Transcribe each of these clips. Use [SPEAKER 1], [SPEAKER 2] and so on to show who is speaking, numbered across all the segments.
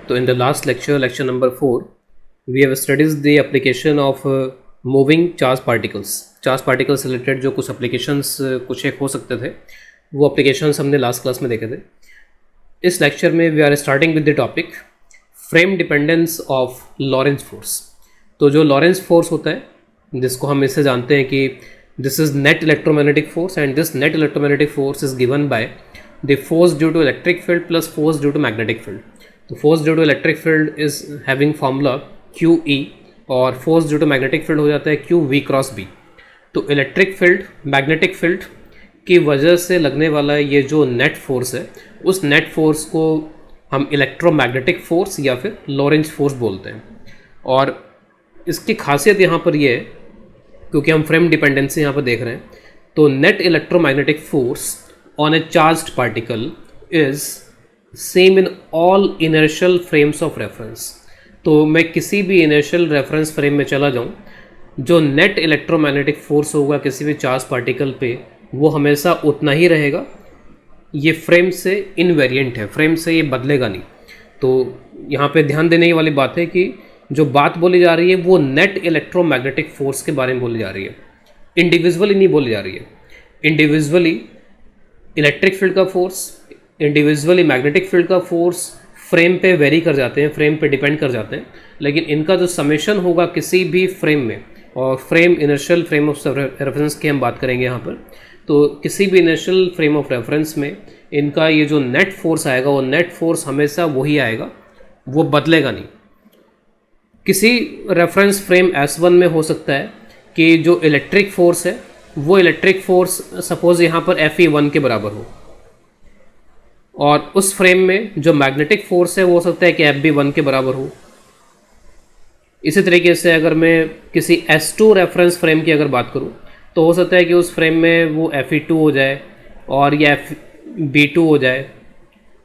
[SPEAKER 1] तो in the last lecture, lecture number 4, we have studied the application of moving charge particles. Charge particle से related जो कुछ applications कुछ एक हो सकते थे, वो एप्लीकेशंस हमने लास्ट क्लास में देखे थे. इस लेक्चर में we are starting with the topic frame dependence of Lorentz force. तो जो लॉरेंज फोर्स होता है, जिसको हम इससे जानते हैं कि this is net electromagnetic force, and this net electromagnetic force is given by the force due to electric field plus force due to magnetic field. तो force due to electric field is having formula QE और force due to magnetic field हो जाता है QV cross B. तो electric field magnetic field की वजह से लगने वाला ये जो नेट फोर्स है, उस नेट फोर्स को हम इलेक्ट्रोमैग्नेटिक फोर्स या फिर लॉरेंज फोर्स बोलते हैं. और इसकी खासियत यहाँ पर ये है, क्योंकि हम फ्रेम डिपेंडेंसी यहाँ पर देख रहे हैं, तो net electromagnetic force on A charged particle is same in all inertial frames of reference. तो मैं किसी भी इनर्शियल रेफरेंस फ्रेम में चला जाऊँ, जो नेट इलेक्ट्रोमैग्नेटिक फोर्स होगा किसी भी चार्ज पार्टिकल पे, वो हमेशा उतना ही रहेगा. ये फ्रेम से इनवेरिएंट है, फ्रेम से ये बदलेगा नहीं. तो यहाँ पे ध्यान देने वाली बात है कि जो बात बोली जा रही है वो नेट इलेक्ट्रोमैग्नेटिक फोर्स के बारे में बोली जा रही है, इंडिविजुअली नहीं बोली जा रही है. इंडिविजुअली इलेक्ट्रिक फील्ड का फोर्स, इंडिविजुअली मैग्नेटिक फील्ड का फोर्स फ्रेम पे वेरी कर जाते हैं, फ्रेम पे डिपेंड कर जाते हैं, लेकिन इनका जो समेशन होगा किसी भी फ्रेम में, और frame inertial frame of reference की हम बात करेंगे यहाँ पर, तो किसी भी इनर्शियल फ्रेम ऑफ रेफरेंस में इनका ये जो नेट फोर्स आएगा, वो नेट फोर्स हमेशा वही आएगा, वो बदलेगा नहीं. किसी रेफरेंस फ्रेम S1 में हो सकता है कि जो इलेक्ट्रिक फोर्स है, वो इलेक्ट्रिक फोर्स सपोज यहाँ पर FE1 के बराबर हो, और उस फ्रेम में जो मैग्नेटिक फोर्स है वो हो सकता है कि FB1 के बराबर हो. इसी तरीके से अगर मैं किसी S2 रेफरेंस फ्रेम की अगर बात करूँ, तो हो सकता है कि उस फ्रेम में वो FE2 हो जाए और ये FB2 हो जाए.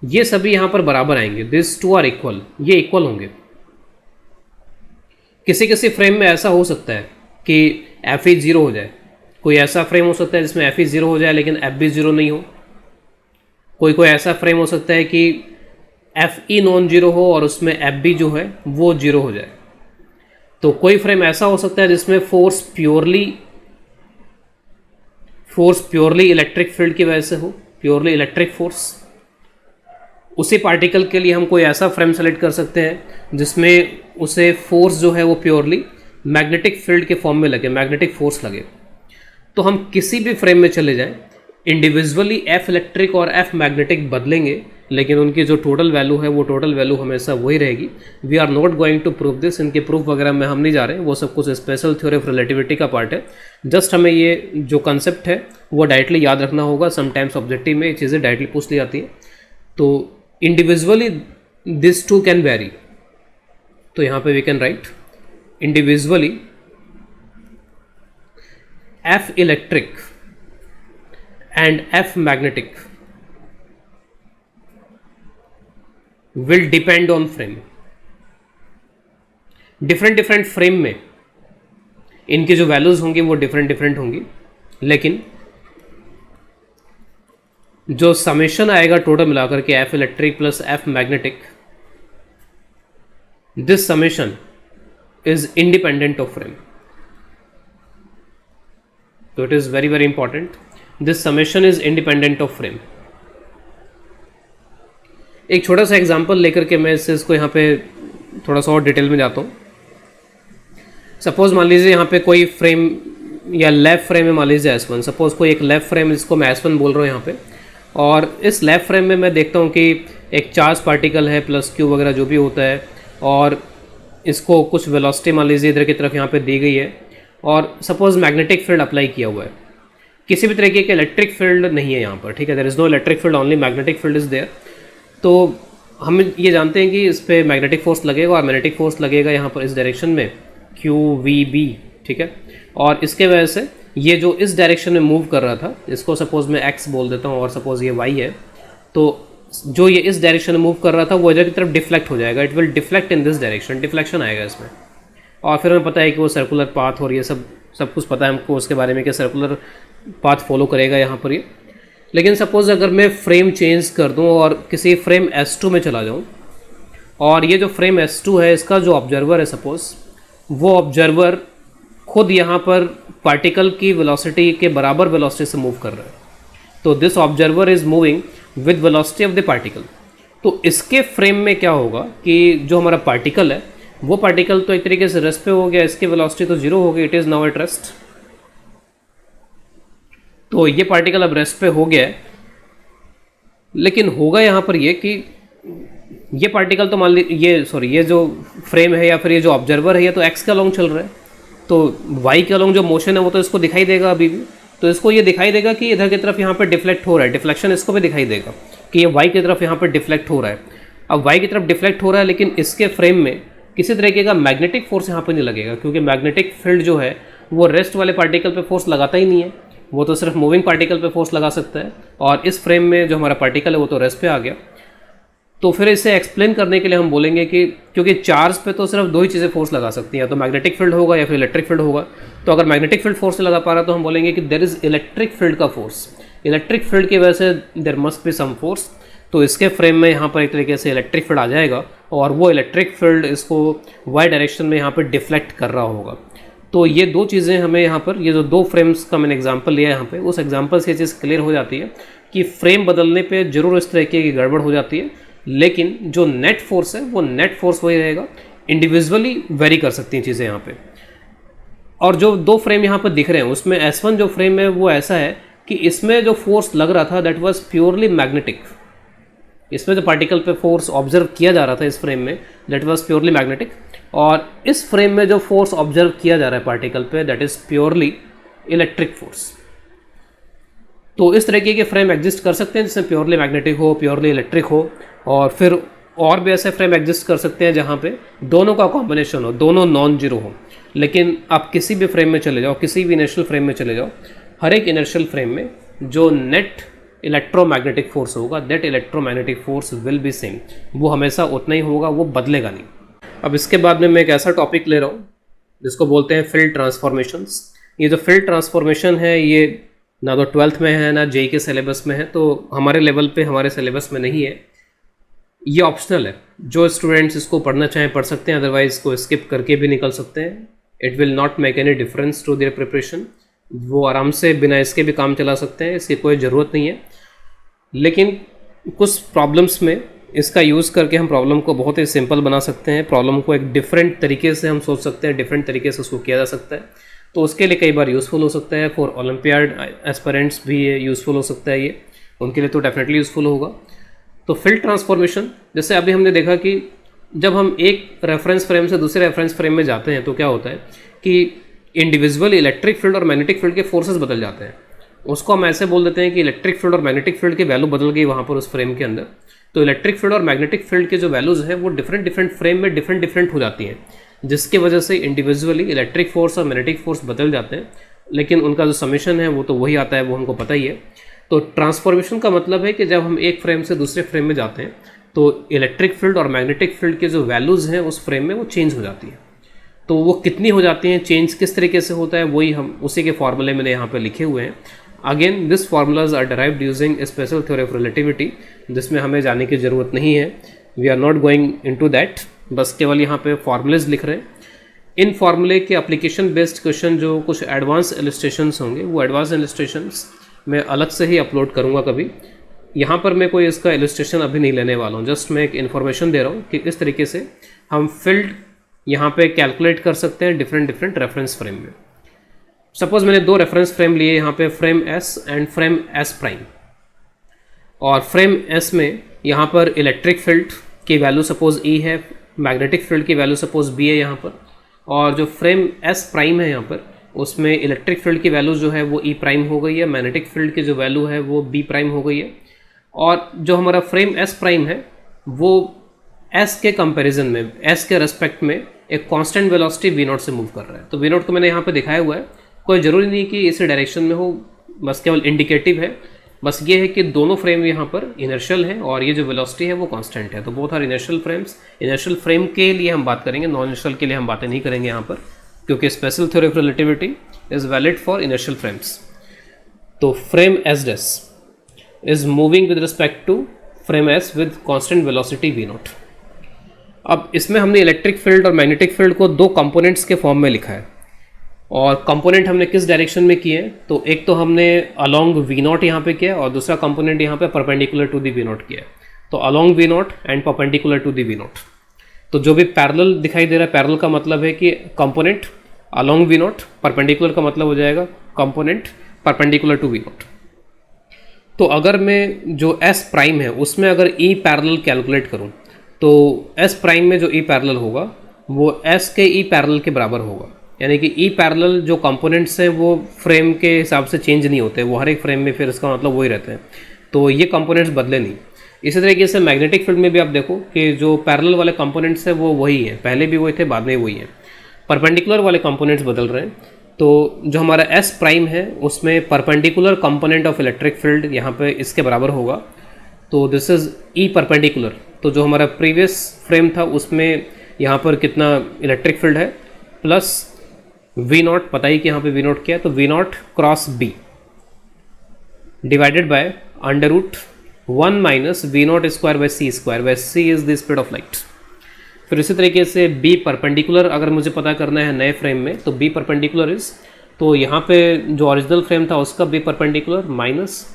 [SPEAKER 1] ये सभी यहाँ पर बराबर आएंगे, दिस टू आर इक्वल, ये इक्वल होंगे. किसी किसी फ्रेम में ऐसा हो सकता है कि FE0 हो जाए. कोई ऐसा फ्रेम हो सकता है जिसमें FE0 हो जाए लेकिन FB0 नहीं हो. कोई ऐसा फ्रेम हो सकता है कि FE नॉन जीरो हो और उसमें FB जो है वो जीरो हो जाए. तो कोई फ्रेम ऐसा हो सकता है जिसमें फोर्स प्योरली इलेक्ट्रिक फील्ड की वजह से हो, प्योरली इलेक्ट्रिक फोर्स. उसी पार्टिकल के लिए हम कोई ऐसा फ्रेम सेलेक्ट कर सकते हैं जिसमें उसे फोर्स जो है वो प्योरली मैग्नेटिक फील्ड के फॉर्म में लगे, मैग्नेटिक फोर्स लगे. तो हम किसी भी फ्रेम में चले जाएं, इंडिविजुअली F इलेक्ट्रिक और F मैग्नेटिक बदलेंगे, लेकिन उनकी जो टोटल वैल्यू है वो टोटल वैल्यू हमेशा वही रहेगी. We are not going to prove this, इनके प्रूफ वगैरह में हम नहीं जा रहे हैं, वो सब कुछ स्पेशल थ्योरी ऑफ रिलेटिविटी का पार्ट है. जस्ट हमें ये जो कंसेप्ट है वो डायरेक्टली याद रखना होगा. समटाइम्स ऑब्जेक्टिव में ये चीज़ें डायरेक्टली पूछ ली जाती हैं. तो individually this two can vary, तो यहाँ पे we can write individually F electric and F magnetic will depend on frame. Different frame में इनकी जो वैल्यूज होंगी वो डिफरेंट होंगी, लेकिन जो समेशन आएगा टोटल मिलाकर के F electric plus F magnetic, this summation is independent of frame. तो it is very important, this summation is independent of frame. एक छोटा सा एग्जांपल लेकर के मैं इसको यहाँ पे थोड़ा सा और डिटेल में जाता हूँ. सपोज मान लीजिए यहाँ पे कोई फ्रेम या लेफ्ट फ्रेम है, मान लीजिए S1. सपोज कोई एक लेफ्ट फ्रेम जिसको मैं S1 बोल रहा हूँ यहाँ पे, और इस लेफ्ट फ्रेम में मैं देखता हूँ कि एक चार्ज पार्टिकल है प्लस Q वगैरह जो भी होता है, और इसको कुछ वेलोसिटी मान लीजिए इधर की तरफ यहाँ पे दी गई है, और सपोज मैग्नेटिक फील्ड अप्लाई किया हुआ है. किसी भी तरीके के इलेक्ट्रिक फील्ड नहीं है यहाँ पर, ठीक है, there is no electric field, only magnetic field is there. तो हम ये जानते हैं कि इस पर मैग्नेटिक फोर्स लगेगा और मैग्नेटिक फोर्स लगेगा यहाँ पर इस डायरेक्शन में QVB, ठीक है. और इसके वजह से ये जो इस डायरेक्शन में मूव कर रहा था, इसको सपोज मैं X बोल देता हूँ और सपोज ये Y है, तो जो ये इस डायरेक्शन में मूव कर रहा था वो इधर की तरफ डिफ्लेक्ट हो जाएगा. It will deflect in this direction, deflection आएगा इसमें. और फिर हमें पता है कि वो सर्कुलर पाथ और ये सब कुछ पता है हमको उसके बारे में कि सर्कुलर पाथ फॉलो करेगा यहाँ पर ये. लेकिन सपोज अगर मैं फ्रेम चेंज कर दूँ और किसी फ्रेम S2 में चला जाऊँ, और ये जो फ्रेम S2 है, इसका जो ऑब्जर्वर है सपोज, वो ऑब्जर्वर खुद यहाँ पर पार्टिकल की वेलोसिटी के बराबर वेलोसिटी से मूव कर रहा है। तो this observer is moving with velocity of the particle. तो इसके फ्रेम में क्या होगा कि जो हमारा पार्टिकल है, वो पार्टिकल तो एक तरीके से रेस्ट पे हो गया, इसकी वेलोसिटी तो जीरो हो गई, it is now at rest. तो ये पार्टिकल अब रेस्ट पे हो गया है, लेकिन होगा यहाँ पर ये कि ये पार्टिकल तो मान लीजिए ये जो फ्रेम है या फिर ये जो ऑब्जर्वर है, ये तो एक्स के अलोंग चल रहा है, तो वाई के अलोंग जो मोशन है वो तो इसको दिखाई देगा अभी भी। तो इसको ये दिखाई देगा कि इधर की तरफ यहाँ पर डिफ्लेक्ट हो रहा है, डिफ्लेक्शन इसको भी दिखाई देगा कि ये वाई की तरफ यहाँ पर डिफ्लेक्ट हो रहा है। अब वाई की तरफ डिफ्लेक्ट हो रहा है, लेकिन इसके फ्रेम में किसी तरीके का मैग्नेटिक फोर्स यहाँ पर नहीं लगेगा, क्योंकि मैग्नेटिक फील्ड जो है वो रेस्ट वाले पार्टिकल पे फोर्स लगाता ही नहीं है, वो तो सिर्फ मूविंग पार्टिकल पे फोर्स लगा सकता है। और इस फ्रेम में जो हमारा पार्टिकल है वो तो रेस्ट पे आ गया। तो फिर इसे एक्सप्लेन करने के लिए हम बोलेंगे कि क्योंकि चार्ज पे तो सिर्फ दो ही चीज़ें फोर्स लगा सकती हैं, या तो मैग्नेटिक फील्ड होगा या फिर इलेक्ट्रिक फील्ड होगा। तो अगर मैग्नेटिक फील्ड फोर्स लगा पा रहा तो हम बोलेंगे कि देयर इज इलेक्ट्रिक फील्ड का फोर्स, इलेक्ट्रिक फील्ड की वजह से there must be some force. तो इसके फ्रेम में यहाँ पर एक तरीके से इलेक्ट्रिक फील्ड आ जाएगा, और वो इलेक्ट्रिक फील्ड इसको वाई डायरेक्शन में यहाँ पर डिफ्लेक्ट कर रहा होगा। तो ये दो चीज़ें हमें यहाँ पर, ये जो दो फ्रेम्स का मैंने एग्जांपल लिया है यहाँ पे, उस एग्जांपल से ये चीज़ क्लियर हो जाती है कि फ्रेम बदलने पे जरूर इस तरीके की गड़बड़ हो जाती है, लेकिन जो नेट फोर्स है वो नेट फोर्स वही रहेगा। इंडिविजुअली वेरी कर सकती हैं चीज़ें यहाँ पे। और जो दो फ्रेम यहाँ पर दिख रहे हैं उसमें S1 जो फ्रेम है वो ऐसा है कि इसमें जो फोर्स लग रहा था दैट वाज प्योरली मैग्नेटिक। इसमें जो पार्टिकल पे फोर्स ऑब्जर्व किया जा रहा था इस फ्रेम में, दैट वाज प्योरली मैग्नेटिक। और इस फ्रेम में जो फोर्स ऑब्जर्व किया जा रहा है पार्टिकल पे, that is purely electric force. तो इस तरीके के फ्रेम एग्जिस्ट कर सकते हैं जिसमें प्योरली मैग्नेटिक हो, प्योरली इलेक्ट्रिक हो, और फिर और भी ऐसे फ्रेम एग्जिस्ट कर सकते हैं जहाँ पे दोनों का कॉम्बिनेशन हो, दोनों नॉन जीरो हो। लेकिन आप किसी भी फ्रेम में चले जाओ, किसी भी इनर्शियल फ्रेम में चले जाओ, हर एक इनर्शियल फ्रेम में जो नेट इलेक्ट्रोमैग्नेटिक फोर्स होगा, that electromagnetic force will B same, वो हमेशा उतना ही होगा, वो बदलेगा नहीं। अब इसके बाद में मैं एक ऐसा टॉपिक ले रहा हूँ जिसको बोलते हैं फील्ड ट्रांसफॉर्मेशंस। ये जो फील्ड ट्रांसफॉर्मेशन है ये ना तो 12th में है ना जेई के सिलेबस में है, तो हमारे लेवल पे हमारे सिलेबस में नहीं है, ये ऑप्शनल है। जो स्टूडेंट्स इसको पढ़ना चाहें पढ़ सकते हैं, अदरवाइज इसको स्किप करके भी निकल सकते हैं। It will not make any difference to their preparation. वो आराम से बिना इसके भी काम चला सकते हैं, इसकी कोई ज़रूरत नहीं है। लेकिन कुछ प्रॉब्लम्स में इसका यूज़ करके हम प्रॉब्लम को बहुत ही सिंपल बना सकते हैं, प्रॉब्लम को एक डिफरेंट तरीके से हम सोच सकते हैं, डिफरेंट तरीके से उसको किया जा सकता है। तो उसके लिए कई बार यूज़फुल हो सकता है, फॉर ओलंपियाड एस्पिरेंट्स भी यूज़फुल हो सकता है, ये उनके लिए तो डेफिनेटली यूज़फुल होगा। तो फील्ड ट्रांसफॉर्मेशन, जैसे अभी हमने देखा कि जब हम एक रेफरेंस फ्रेम से दूसरे रेफरेंस फ्रेम में जाते हैं तो क्या होता है कि इंडिविजुअल इलेक्ट्रिक फील्ड और मैग्नेटिक फील्ड के फोर्सेस बदल जाते हैं। उसको हम ऐसे बोल देते हैं कि इलेक्ट्रिक फील्ड और मैग्नेटिक फील्ड की वैल्यू बदल गई वहाँ पर उस फ्रेम के अंदर। तो इलेक्ट्रिक फील्ड और मैग्नेटिक फील्ड के जो वैल्यूज़ है वो डिफरेंट फ्रेम में डिफरेंट हो जाती हैं, जिसकी वजह से इंडिविजुअली इलेक्ट्रिक फोर्स और मैग्नेटिक फोर्स बदल जाते हैं, लेकिन उनका जो समेशन है वो तो वही आता है, वो हमको पता ही है। तो ट्रांसफॉर्मेशन का मतलब है कि जब हम एक फ्रेम से दूसरे फ्रेम में जाते हैं तो इलेक्ट्रिक फील्ड और मैग्नेटिक फील्ड के जो वैल्यूज़ हैं उस फ्रेम में वो चेंज हो जाती है। तो वो कितनी हो जाती हैं, चेंज किस तरीके से होता है, वही हम उसी के फॉर्मूले मैंने यहाँ पे लिखे हुए हैं। Again this formulas are derived using special theory of relativity, जिसमें हमें जाने की ज़रूरत नहीं है, we are not going into that, बस केवल यहाँ पे फॉर्मूलेज लिख रहे हैं। इन फार्मूले के एप्लीकेशन बेस्ड क्वेश्चन जो कुछ एडवांस इलस्ट्रेशंस होंगे, वो एडवांस इलस्ट्रेशंस मैं अलग से ही अपलोड करूँगा कभी। यहाँ पर मैं कोई इसका इलस्ट्रेशन अभी नहीं लेने वाला हूँ, जस्ट मैं एक इन्फॉर्मेशन दे रहा हूँ कि इस तरीके से हम फील्ड यहाँ पे कैलकुलेट कर सकते हैं डिफरेंट रेफरेंस फ्रेम में। सपोज मैंने दो रेफरेंस फ्रेम लिए यहाँ पे, frame S and frame S prime, और फ्रेम S में यहाँ पर इलेक्ट्रिक फील्ड की वैल्यू सपोज E है, मैग्नेटिक फील्ड की वैल्यू सपोज B है यहाँ पर, और जो फ्रेम S प्राइम है यहाँ पर उसमें इलेक्ट्रिक फील्ड की वैल्यू जो है वो E प्राइम हो गई है, मैग्नेटिक फील्ड की जो वैल्यू है वो B प्राइम हो गई है, और जो हमारा फ्रेम S प्राइम है वो S के कंपैरिजन में, S के रेस्पेक्ट में एक कांस्टेंट वेलोसिटी V0 से मूव कर रहा है। तो V0 को मैंने यहाँ पे दिखाया हुआ है, कोई ज़रूरी नहीं कि इसी डायरेक्शन में हो, बस केवल इंडिकेटिव है। बस ये है कि दोनों फ्रेम यहाँ पर इनर्शियल है और ये जो वेलोसिटी है वो कांस्टेंट है। तो both are inertial frames. Inertial frame के लिए हम बात करेंगे, नॉन इनर्शियल के लिए हम बातें नहीं करेंगे यहाँ पर, क्योंकि special theory of relativity is valid for inertial frames. तो frame S dash is moving with respect to frame S with constant velocity V0. अब इसमें हमने इलेक्ट्रिक फील्ड और मैग्नेटिक फील्ड को दो कंपोनेंट्स के फॉर्म में लिखा है, और कंपोनेंट हमने किस डायरेक्शन में किए हैं, तो एक तो हमने अलोंग वी नॉट यहाँ पे किया और दूसरा कंपोनेंट यहाँ पे perpendicular to the V naught किया है। तो along V naught and perpendicular to the V naught. तो जो भी पैरेलल दिखाई दे रहा है, पैरेलल का मतलब है कि component along V naught, perpendicular का मतलब हो जाएगा component perpendicular to V naught. तो अगर मैं जो एस प्राइम है उसमें अगर ई पैरेलल कैलकुलेट करूँ, तो एस प्राइम में जो ई पैरेलल होगा वो एस के ई पैरेलल के बराबर होगा। यानी कि ई पैरेलल जो कंपोनेंट्स हैं वो फ्रेम के हिसाब से चेंज नहीं होते, वो हर एक फ्रेम में फिर इसका मतलब वही रहते हैं, तो ये कंपोनेंट्स बदले नहीं। इसी तरीके से मैग्नेटिक फील्ड में भी आप देखो कि जो पैरेलल वाले कंपोनेंट्स हैं वो वही हैं, पहले भी वही थे, बाद में वही हैं। परपेंडिकुलर वाले कंपोनेंट्स बदल रहे हैं। तो जो हमारा एस प्राइम है उसमें perpendicular component of electric field यहाँ पे इसके बराबर होगा, तो दिस इज़ ई परपेंडिकुलर। तो जो हमारा प्रीवियस फ्रेम था उसमें यहाँ पर कितना इलेक्ट्रिक फील्ड है, प्लस वी नॉट, पता ही कि यहाँ पे वी नॉट क्या है, तो V naught cross B divided by under root 1 minus V naught square by C square, by C is the speed of light. फिर इसी तरीके से बी परपेंडिकुलर अगर मुझे पता करना है नए फ्रेम में, तो बी परपेंडिकुलर इज, तो यहाँ पे जो ओरिजिनल फ्रेम था उसका B perpendicular minus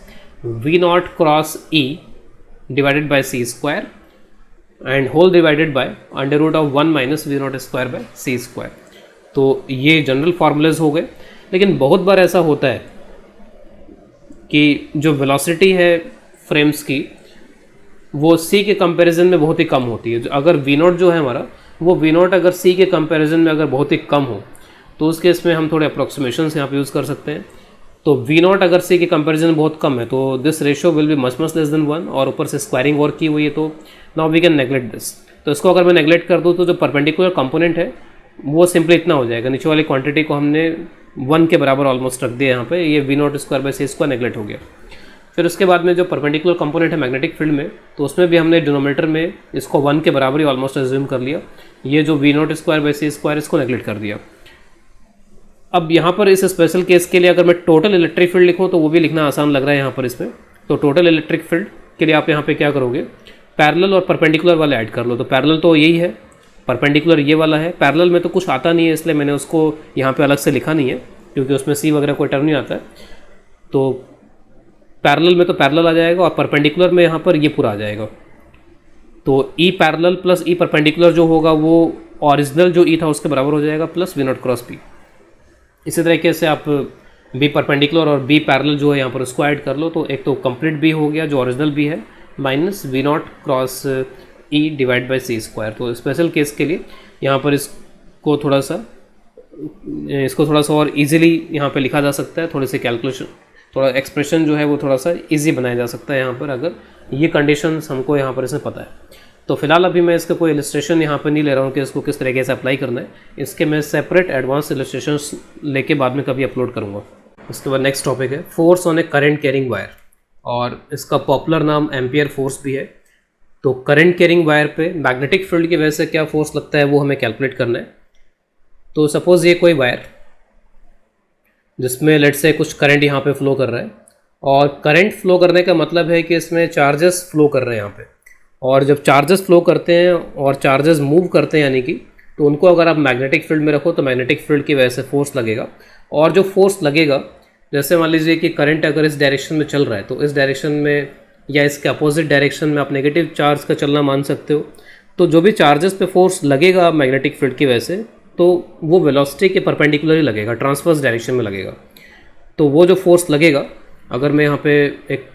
[SPEAKER 1] V naught cross E divided by C square and whole divided by under root of 1 minus V naught square by C square. तो ये जनरल फार्मूलेज हो गए। लेकिन बहुत बार ऐसा होता है कि जो वेलोसिटी है फ्रेम्स की वो सी के कंपैरिजन में बहुत ही कम होती है। अगर वी नॉट जो है हमारा, वो वी नॉट अगर सी के कंपैरिजन में अगर बहुत ही कम हो, तो उस केस में हम थोड़े अप्रोक्सीमेशन यहाँ पे यूज़ कर सकते हैं। तो वी नॉट अगर सी के कंपैरिजन में बहुत कम है तो this ratio will be much less than 1, और ऊपर से स्क्वायरिंग और की हुई है, तो now we can neglect this. तो इसको अगर मैं नेगलेक्ट कर दूँ तो जो परपेंडिकुलर कंपोनेंट है वो सिंपली इतना हो जाएगा, नीचे वाली क्वांटिटी को हमने 1 के बराबर ऑलमोस्ट रख दिया यहाँ पे, ये V naught square by C square neglect हो गया। फिर उसके बाद में जो परपेंडिकुलर कंपोनेंट है मैग्नेटिक फील्ड में, तो उसमें भी हमने डिनोमिनेटर में इसको 1 के बराबर ही ऑलमोस्ट एज्यूम कर लिया, ये जो V naught square by C square इसको नेगलेक्ट कर दिया। अब यहाँ पर इस स्पेशल केस के लिए अगर मैं टोटल इलेक्ट्रिक फील्ड लिखूँ तो वो भी लिखना आसान लग रहा है यहाँ पर इसमें। तो टोटल इलेक्ट्रिक फील्ड के लिए आप यहाँ पे क्या करोगे, पैरेलल और परपेंडिकुलर वाले ऐड कर लो। तो पैरेलल तो यही है, परपेंडिकुलर ये वाला है। पैरेलल में तो कुछ आता नहीं है इसलिए मैंने उसको यहाँ पे अलग से लिखा नहीं है, क्योंकि उसमें सी वगैरह कोई टर्म नहीं आता है। तो पैरेलल में तो पैरेलल आ जाएगा और परपेंडिकुलर में यहाँ पर ये पूरा आ जाएगा। तो E parallel plus E perpendicular जो होगा वो ओरिजिनल जो ई था उसके बराबर हो जाएगा, plus V naught cross B. इसी तरीके से आप बी परपेंडिकुलर और बी पैरेलल जो है यहाँ पर उसको ऐड कर लो, तो एक तो कंप्लीट बी हो गया जो ओरिजिनल बी है, minus V naught cross E divide by C square. तो स्पेशल केस के लिए यहाँ पर इसको थोड़ा सा और इजीली यहाँ पे लिखा जा सकता है, थोड़ी सी कैलकुलेशन, थोड़ा एक्सप्रेशन जो है वो थोड़ा सा इजी बनाया जा सकता है यहाँ पर, अगर ये कंडीशंस हमको यहाँ पर इसमें पता है। तो फिलहाल अभी मैं इसका कोई इलस्ट्रेशन यहाँ पर नहीं ले रहा हूँ कि इसको किस तरीके से अप्लाई करना है, इसके मैं सेपरेट एडवांस इलस्ट्रेशंस लेके बाद में कभी अपलोड करूँगा। उसके बाद नेक्स्ट टॉपिक है force on A current carrying wire, और इसका पॉपुलर नाम एम्पियर फोर्स भी है। तो करंट कैरिंग वायर पे मैग्नेटिक फील्ड की वजह से क्या फोर्स लगता है वो हमें कैलकुलेट करना है। तो सपोज़ ये कोई वायर जिसमें लेट से कुछ करंट यहाँ पे फ्लो कर रहा है, और करंट फ्लो करने का मतलब है कि इसमें चार्जेस फ्लो कर रहे हैं यहाँ पे, और जब चार्जेस फ्लो करते हैं और चार्जेस मूव करते हैं यानी कि, तो उनको अगर आप मैग्नेटिक फील्ड में रखो तो मैग्नेटिक फील्ड की वजह से फोर्स लगेगा। और जो फोर्स लगेगा, जैसे मान लीजिए कि करंट अगर इस डायरेक्शन में चल रहा है तो इस डायरेक्शन में या इसके अपोजिट डायरेक्शन में आप नेगेटिव चार्ज का चलना मान सकते हो। तो जो भी चार्जेस पे फोर्स लगेगा मैग्नेटिक फील्ड की वजह से, तो वो वेलोसिटी के परपेंडिकुलर ही लगेगा, ट्रांसवर्स डायरेक्शन में लगेगा। तो वो जो फोर्स लगेगा, अगर मैं यहाँ पे एक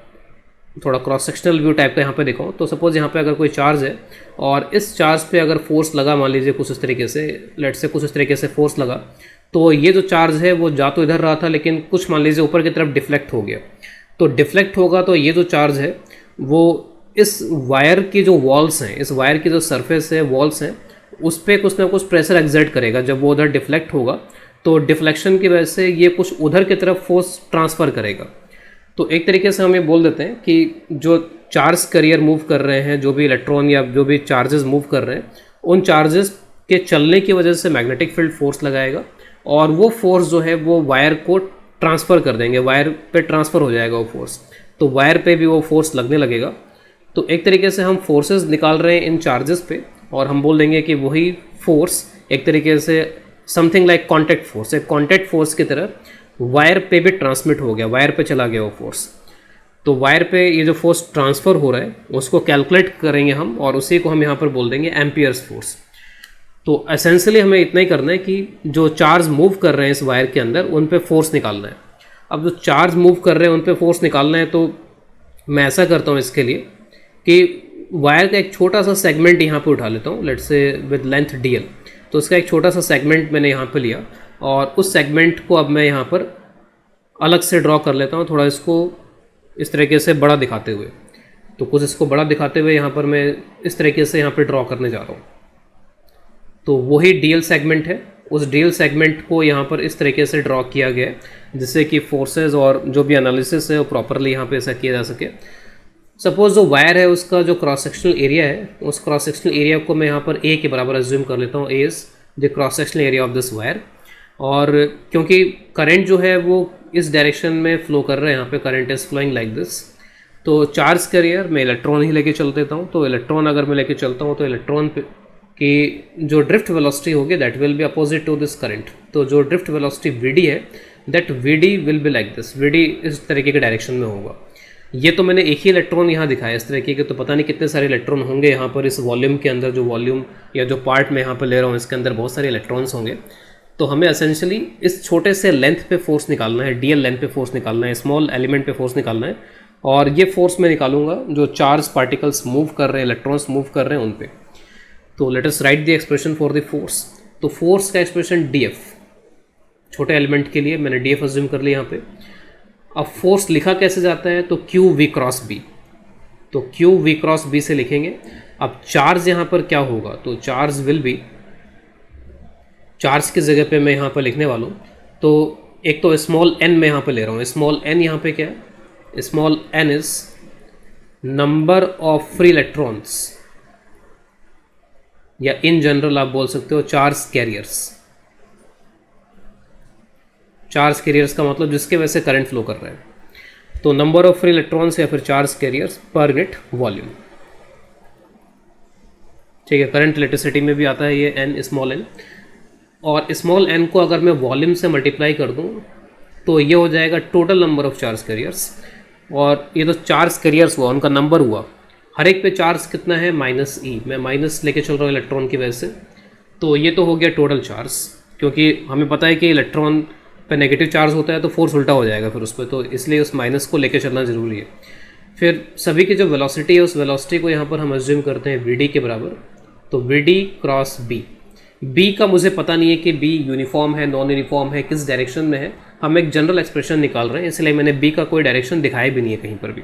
[SPEAKER 1] थोड़ा क्रॉस सेक्शनल व्यू टाइप का यहाँ पे दिखाऊँ, तो सपोज़ यहाँ पे अगर कोई चार्ज है और इस चार्ज पे अगर फोर्स लगा, मान लीजिए कुछ इस तरीके से, लेट से कुछ इस तरीके से फोर्स लगा, तो ये जो चार्ज है वो जा तो इधर रहा था लेकिन कुछ मान लीजिए ऊपर की तरफ डिफ्लेक्ट हो गया। तो डिफ्लेक्ट होगा तो ये जो चार्ज है वो इस वायर की जो वॉल्स हैं, इस वायर की जो सरफेस है, वॉल्स हैं, उस पर कुछ ना कुछ प्रेशर एक्सर्ट करेगा। जब वो उधर डिफ्लेक्ट होगा तो डिफ्लेक्शन की वजह से ये कुछ उधर की तरफ फोर्स ट्रांसफ़र करेगा। तो एक तरीके से हम ये बोल देते हैं कि जो चार्ज कैरियर मूव कर रहे हैं, जो भी इलेक्ट्रॉन या जो भी चार्जेस मूव कर रहे हैं, उन चार्जेस के चलने की वजह से मैग्नेटिक फील्ड फोर्स लगाएगा, और वो फोर्स जो है वो वायर को ट्रांसफ़र कर देंगे, वायर पे ट्रांसफ़र हो जाएगा वो फोर्स, तो वायर पे भी वो फोर्स लगने लगेगा। तो एक तरीके से हम फोर्सेस निकाल रहे हैं इन चार्जेस पे, और हम बोल देंगे कि वही फोर्स एक तरीके से समथिंग लाइक कॉन्टैक्ट फोर्स, एक कॉन्टैक्ट फोर्स की तरह वायर पे भी ट्रांसमिट हो गया, वायर पे चला गया वो फोर्स। तो वायर पे ये जो फोर्स ट्रांसफ़र हो रहा है उसको कैलकुलेट करेंगे हम, और उसी को हम यहाँ पर बोल देंगे एम्पियर्स फोर्स। तो एसेंशियली हमें इतना ही करना है कि जो चार्ज मूव कर रहे हैं इस वायर के अंदर उन पे फोर्स निकालना है। अब जो चार्ज मूव कर रहे हैं उन पे फोर्स निकालना है, तो मैं ऐसा करता हूँ इसके लिए कि वायर का एक छोटा सा सेगमेंट यहाँ पे उठा लेता हूँ, let's say with length dl। तो उसका एक छोटा सा सेगमेंट मैंने यहाँ पे लिया, और उस सेगमेंट को अब मैं यहाँ पर अलग से ड्रॉ कर लेता हूँ, थोड़ा इसको इस तरीके से बड़ा दिखाते हुए। तो कुछ इसको बड़ा दिखाते हुए यहाँ पर मैं इस तरीके से यहाँ पर ड्रॉ करने जा रहा हूँ। तो वही dl सेगमेंट है, उस dl सेगमेंट को यहाँ पर इस तरीके से ड्रॉ किया गया है जिससे कि फोर्सेस और जो भी एनालिसिस है वो प्रॉपरली यहाँ पे ऐसा किया जा सके। सपोज जो वायर है उसका जो क्रॉस सेक्शनल एरिया है, उस क्रॉस सेक्शनल एरिया को मैं यहाँ पर a के बराबर एज्यूम कर लेता हूँ। a is the cross sectional area of this wire. और क्योंकि करंट जो है वो इस डायरेक्शन में फ्लो कर रहा है, यहाँ पे current is flowing like this, तो चार्ज कैरियर मैं इलेक्ट्रॉन ही लेके चल देता हूँ। तो इलेक्ट्रॉन अगर मैं लेके चलता हूँ तो इलेक्ट्रॉन की जो ड्रिफ्ट वेलोसिटी होगी that will be opposite to this current. तो जो ड्रिफ्ट वेलोसिटी vd है that vd will be like this, vd इस तरीके के डायरेक्शन में होगा। ये तो मैंने एक ही इलेक्ट्रॉन यहाँ दिखाया इस तरीके के, तो पता नहीं कितने सारे इलेक्ट्रॉन होंगे यहाँ पर इस वॉल्यूम के अंदर। जो वॉल्यूम या जो पार्ट मैं यहाँ पर ले रहा हूँ इसके अंदर बहुत सारे इलेक्ट्रॉन्स होंगे। तो हमें एसेंशियली इस छोटे से लेंथ पे फोर्स निकालना है, dl लेंथ पे फोर्स निकालना है, स्मॉल एलिमेंट पे फोर्स निकालना है। और ये फोर्स मैं निकालूंगा जो चार्ज पार्टिकल्स मूव कर रहे हैं, इलेक्ट्रॉन्स मूव कर रहे हैं उन पे। तो let us right the expression for the force. तो फोर्स का एक्सप्रेशन df, छोटे एलिमेंट के लिए मैंने df अज्यूम कर लिया यहाँ पे। अब फोर्स लिखा कैसे जाता है, तो क्यू वी क्रॉस बी। तो क्यू वी क्रॉस बी से लिखेंगे। अब चार्ज यहाँ पर क्या होगा, तो चार्ज विल बी, चार्ज की जगह पे मैं यहाँ पर लिखने वाला हूँ। तो एक तो स्मॉल n मैं यहाँ पे ले रहा हूँ। स्मॉल n यहाँ पे क्या है, small n is number of free electrons, या इन जनरल आप बोल सकते हो चार्ज कैरियर्स। चार्ज कैरियर्स का मतलब जिसके वजह से करंट फ्लो कर रहा है। तो नंबर ऑफ फ्री इलेक्ट्रॉन्स या फिर charge carriers per unit volume. ठीक है, करंट इलेक्ट्रिसिटी में भी आता है ये n, स्मॉल n। और स्मॉल n को अगर मैं वॉल्यूम से मल्टीप्लाई कर दूं तो ये हो जाएगा total number of charge carriers. और ये तो चार्ज कैरियर्स हुआ, उनका नंबर हुआ। हर एक पे चार्ज कितना है, -e। मैं माइनस लेके चल रहा हूँ इलेक्ट्रॉन की वजह से। तो ये तो हो गया टोटल चार्ज, क्योंकि हमें पता है कि इलेक्ट्रॉन पे नेगेटिव चार्ज होता है तो फोर्स उल्टा हो जाएगा फिर उस पर, तो इसलिए उस माइनस को लेके चलना ज़रूरी है। फिर सभी की जो वेलोसिटी है उस वेलोसिटी को यहाँ पर हम अज्यूम करते हैं vd के बराबर। तो vd क्रॉस b। b का मुझे पता नहीं है कि b यूनिफॉर्म है, नॉन यूनिफॉर्म है, किस डायरेक्शन में है। हम एक जनरल एक्सप्रेशन निकाल रहे हैं, इसलिए मैंने b का कोई डायरेक्शन दिखाया भी नहीं है कहीं पर भी।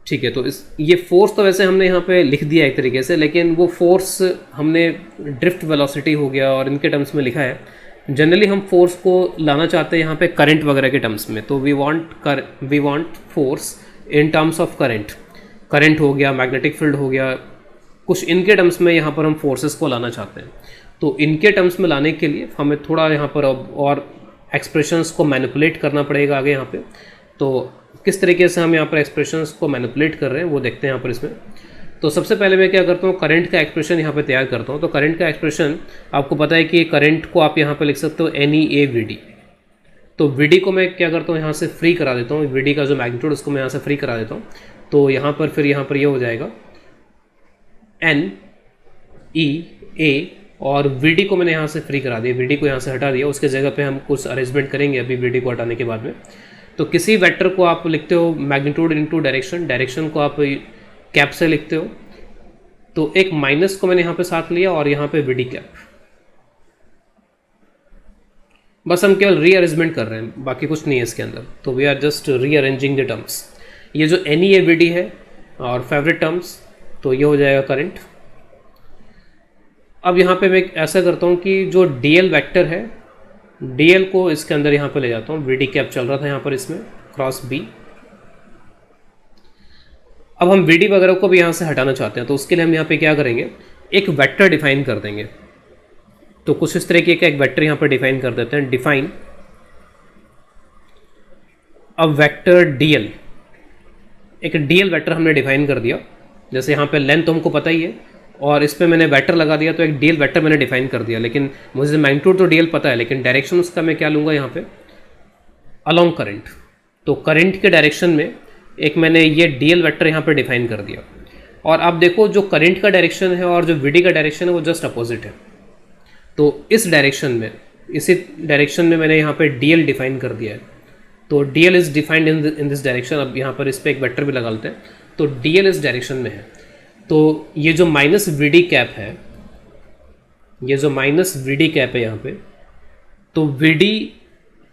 [SPEAKER 1] ठीक है, तो ये फोर्स तो वैसे हमने यहाँ पे लिख दिया एक तरीके से, लेकिन वो फोर्स हमने ड्रिफ्ट वेलोसिटी हो गया और इनके टर्म्स में लिखा है। जनरली हम फोर्स को लाना चाहते हैं यहाँ पे करंट वगैरह के टर्म्स में। तो we want force in terms of current. Current हो गया, मैग्नेटिक फील्ड हो गया, कुछ इनके टर्म्स में यहाँ पर हम फोर्सेस को लाना चाहते हैं। तो इनके टर्म्स में लाने के लिए हमें थोड़ा यहाँ पर और एक्सप्रेशंस को मैनिपुलेट करना पड़ेगा आगे यहाँ पे। तो किस तरीके से हम यहाँ पर एक्सप्रेशंस को मैनिपुलेट कर रहे हैं वो देखते हैं यहाँ पर इसमें। तो सबसे पहले मैं क्या करता हूँ, करंट का एक्सप्रेशन यहाँ पे तैयार करता हूँ। तो करंट का एक्सप्रेशन आपको पता है कि करंट को आप यहाँ पे लिख सकते हो NEA/VD। तो VD को मैं क्या करता हूँ, यहाँ से फ्री करा देता हूँ। VD का जो मैग्नीट्यूड उसको मैं यहाँ से फ्री करा देता हूँ। तो यहाँ पर फिर यहाँ पर ये हो जाएगा NEA, और VD को मैंने यहाँ से फ्री करा दिया, VD को यहाँ से हटा दिया। उसके जगह पे हम कुछ अरेंजमेंट करेंगे अभी VD को हटाने के बाद में। तो किसी वेक्टर को आप लिखते हो मैग्नीट्यूड इनटू डायरेक्शन, डायरेक्शन को आप कैप से लिखते हो। तो एक माइनस को मैंने यहाँ पे साथ लिया और यहाँ पे VD कैप। बस हम केवल रीअरेंजमेंट कर रहे हैं, बाकी कुछ नहीं है इसके अंदर। तो we are just rearranging the terms. ये जो NEA/VD है और फेवरेट टर्म्स, तो ये हो जाएगा करंट। अब यहाँ पे मैं ऐसा करता हूँ कि जो DL वेक्टर है, DL को इसके अंदर यहाँ पे ले जाता हूँ। VD कैप चल रहा था यहाँ पर इसमें क्रॉस B। अब हम VD वगैरह को भी यहाँ से हटाना चाहते हैं, तो उसके लिए हम यहाँ पे क्या करेंगे, एक वेक्टर डिफाइन कर देंगे। तो कुछ इस तरीके का एक वेक्टर यहाँ पर डिफाइन कर देते हैं। डिफाइन अब वेक्टर DL, एक DL वेक्टर हमने डिफाइन कर दिया। जैसे यहाँ पे लेंथ हमको पता ही है, और इस पर मैंने वेक्टर लगा दिया, तो एक डीएल वेक्टर मैंने डिफाइन कर दिया। लेकिन मुझे मैग्नीट्यूड तो डीएल पता है, लेकिन डायरेक्शन उसका मैं क्या लूँगा यहाँ पे, अलोंग करंट। तो करंट के डायरेक्शन में एक मैंने ये डीएल वेक्टर यहाँ पे डिफाइन कर दिया। और आप देखो जो करंट का डायरेक्शन है और जो वीडी का डायरेक्शन है वो जस्ट अपोजिट है। तो इस डायरेक्शन में, इसी डायरेक्शन में मैंने यहाँ पे डीएल डिफाइन कर दिया है। तो DL is defined in this direction. अब यहाँ पर इस पर एक वेक्टर भी लगा लेते हैं। तो डीएल इस डायरेक्शन में है। तो ये जो माइनस वीडी कैप है, ये जो माइनस वीडी कैप है यहाँ पे, तो वीडी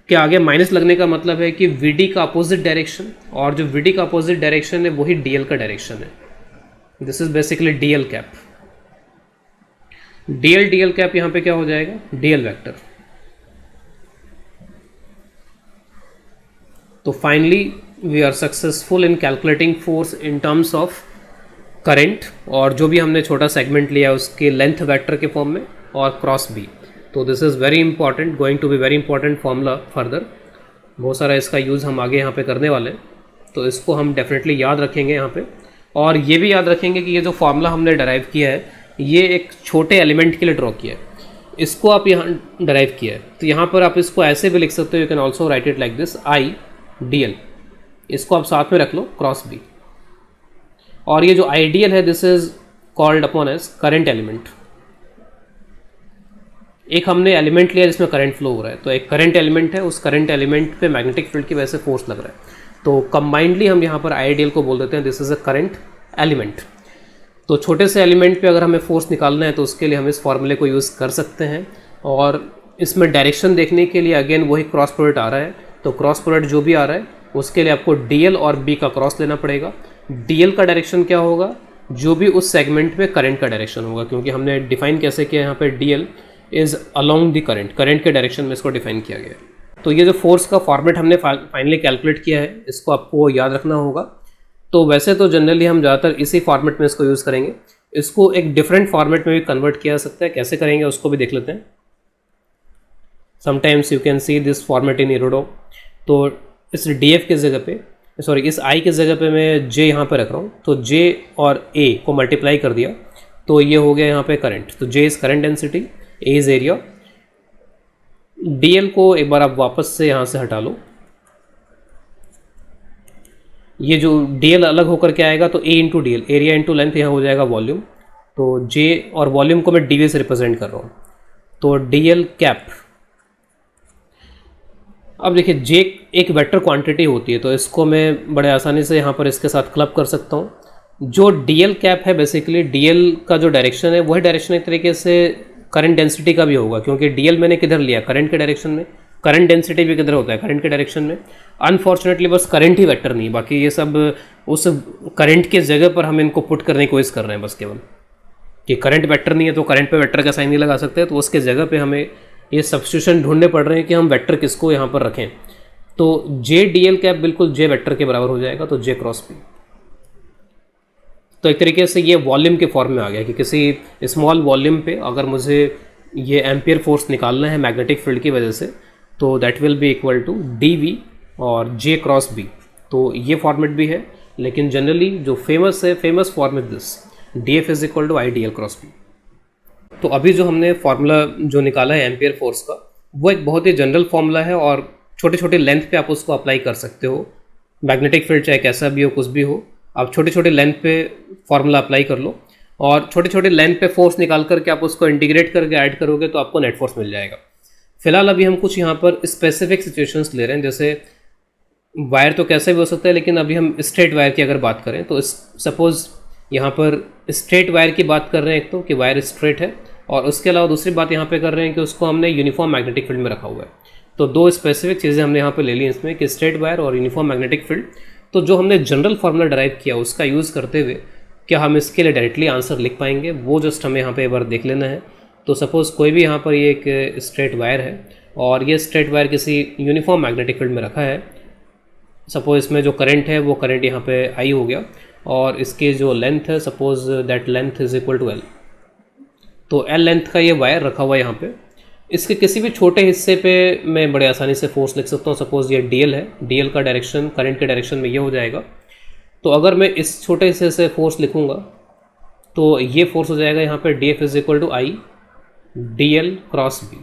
[SPEAKER 1] के आगे माइनस लगने का मतलब है कि वीडी का अपोजिट डायरेक्शन, और जो वीडी का अपोजिट डायरेक्शन है वही डीएल का डायरेक्शन है। This is basically DL cap. DL cap यहाँ पे क्या हो जाएगा, डीएल वेक्टर। तो finally we are successful in calculating force in terms of current, और जो भी हमने छोटा सेगमेंट लिया उसके लेंथ वेक्टर के फॉर्म में, और क्रॉस बी। तो this is very important, going to be very important formula further. बहुत सारा इसका यूज़ हम आगे यहाँ पे करने वाले हैं, तो इसको हम डेफिनेटली याद रखेंगे यहाँ पे। और ये भी याद रखेंगे कि ये जो फार्मूला हमने डराइव किया है ये एक छोटे एलिमेंट के लिए ड्रॉ किया है, इसको आप यहाँ डराइव किया है। तो यहाँ पर आप इसको ऐसे भी लिख सकते हो, you can also right it like this, I DL, इसको आप साथ में रख लो, क्रॉस बी। और ये जो आइडियल है this is called upon as current element. एक हमने एलिमेंट लिया जिसमें करंट फ्लो हो रहा है, तो एक करंट एलिमेंट है, उस करंट एलिमेंट पे मैग्नेटिक फील्ड की वजह से फोर्स लग रहा है। तो कंबाइंडली हम यहाँ पर आइडियल को बोल देते हैं this is a current element. तो छोटे से एलिमेंट पे अगर हमें फोर्स निकालना है तो उसके लिए हम इस फॉर्मूले को यूज़ कर सकते हैं। और इसमें डायरेक्शन देखने के लिए अगेन वही क्रॉस प्रोडक्ट आ रहा है। तो क्रॉस प्रोडक्ट जो भी आ रहा है उसके लिए आपको डीएल और बी का क्रॉस लेना पड़ेगा। डीएल का डायरेक्शन क्या होगा, जो भी उस सेगमेंट में करंट का डायरेक्शन होगा, क्योंकि हमने डिफाइन कैसे किया यहाँ पे DL is along the current, current के डायरेक्शन में इसको डिफाइन किया गया है। तो ये जो फोर्स का फॉर्मेट हमने फाइनली कैलकुलेट किया है, इसको आपको याद रखना होगा। तो वैसे तो जनरली हम ज़्यादातर इसी फॉर्मेट में इसको यूज़ करेंगे, इसको एक डिफरेंट फॉर्मेट में भी कन्वर्ट किया जा सकता है। कैसे करेंगे उसको भी देख लेते हैं। Sometimes you can see this format in इरोडो। तो इस डी एफ की जगह पे, सॉरी इस आई की जगह पे मैं जे यहाँ पे रख रहा हूँ। तो जे और ए को मल्टीप्लाई कर दिया तो ये हो गया यहाँ पे करंट। तो J is current density, A is area. D l को एक बार आप वापस से यहाँ से हटा लो। ये जो डी एल अलग होकर के आएगा तो A into d l, area into length, यहाँ हो जाएगा वॉल्यूम। तो जे और वॉल्यूम को मैं डी वी से रिप्रेजेंट कर रहा हूँ। तो डी एल कैप, अब देखिए जे एक वेक्टर क्वांटिटी होती है, तो इसको मैं बड़े आसानी से यहाँ पर इसके साथ क्लब कर सकता हूँ। जो डीएल कैप है बेसिकली डीएल का जो डायरेक्शन है वही डायरेक्शन एक तरीके से करंट डेंसिटी का भी होगा, क्योंकि डीएल मैंने किधर लिया, करंट के डायरेक्शन में। करंट डेंसिटी भी किधर होता है, करंट के डायरेक्शन में। अनफॉर्चुनेटली बस करंट ही वेक्टर नहीं है, बाकी ये सब उस करंट के जगह पर हम इनको पुट करने की कोशिश कर रहे हैं बस केवल, कि करंट वेक्टर नहीं है तो करंट पे वेक्टर का साइन नहीं लगा सकते, तो उसके जगह पे हमें ये सब्स्टिट्यूशन ढूंढने पड़ रहे हैं कि हम वेक्टर किसको यहाँ पर रखें। तो जे डी एल कैप बिल्कुल जे वेक्टर के बराबर हो जाएगा, तो जे क्रॉस पी। तो एक तरीके से ये वॉल्यूम के फॉर्म में आ गया कि किसी स्मॉल वॉल्यूम पे अगर मुझे ये एम्पियर फोर्स निकालना है मैग्नेटिक फील्ड की वजह से, तो that will be equal to D V और जे क्रॉस बी। तो ये फॉर्मेट भी है, लेकिन जनरली जो फेमस है, famous form is this, D F is equal to I D L cross B. तो अभी जो हमने फार्मूला जो निकाला है एम्पियर फोर्स का, वो एक बहुत ही जनरल फार्मूला है और छोटे छोटे लेंथ पे आप उसको अप्लाई कर सकते हो। मैग्नेटिक फील्ड चाहे कैसा भी हो, कुछ भी हो, आप छोटे छोटे लेंथ पे फार्मूला अप्लाई कर लो और छोटे छोटे लेंथ पे फोर्स निकाल करके आप उसको इंटीग्रेट करके ऐड करोगे तो आपको नेट फोर्स मिल जाएगा। फिलहाल अभी हम कुछ यहाँ पर स्पेसिफिक सिचुएशंस ले रहे हैं, जैसे वायर तो कैसे भी हो सकता है, लेकिन अभी हम स्ट्रेट वायर की अगर बात करें तो सपोज यहाँ पर स्ट्रेट वायर की बात कर रहे हैं, एक तो कि वायर स्ट्रेट है, और उसके अलावा दूसरी बात यहाँ पे कर रहे हैं कि उसको हमने यूनिफॉर्म मैग्नेटिक फील्ड में रखा हुआ है। तो दो स्पेसिफिक चीज़ें हमने यहाँ पे ले ली इसमें कि स्ट्रेट वायर और यूनिफॉर्म मैग्नेटिक फील्ड। तो जो हमने जनरल फार्मूला डराइव किया उसका यूज़ करते हुए क्या हम इसके लिए डायरेक्टली आंसर लिख पाएंगे, वो जस्ट हमें यहाँ पे एक बार देख लेना है। तो सपोज़ कोई भी यहाँ पर ये एक स्ट्रेट वायर है और ये स्ट्रेट वायर किसी यूनिफॉर्म मैग्नेटिक फील्ड में रखा है। सपोज इसमें जो करंट है वो करंट यहाँ पे आई हो गया और इसकी जो लेंथ है suppose that length is equal to L. तो एल लेंथ का ये वायर रखा हुआ है यहाँ पे। इसके किसी भी छोटे हिस्से पे मैं बड़े आसानी से फोर्स लिख सकता हूँ। सपोज ये डी एल है, डी एल का डायरेक्शन करंट के डायरेक्शन में ये हो जाएगा। तो अगर मैं इस छोटे हिस्से से फोर्स लिखूँगा तो ये फोर्स हो जाएगा यहाँ पे D F is equal to I D L cross B.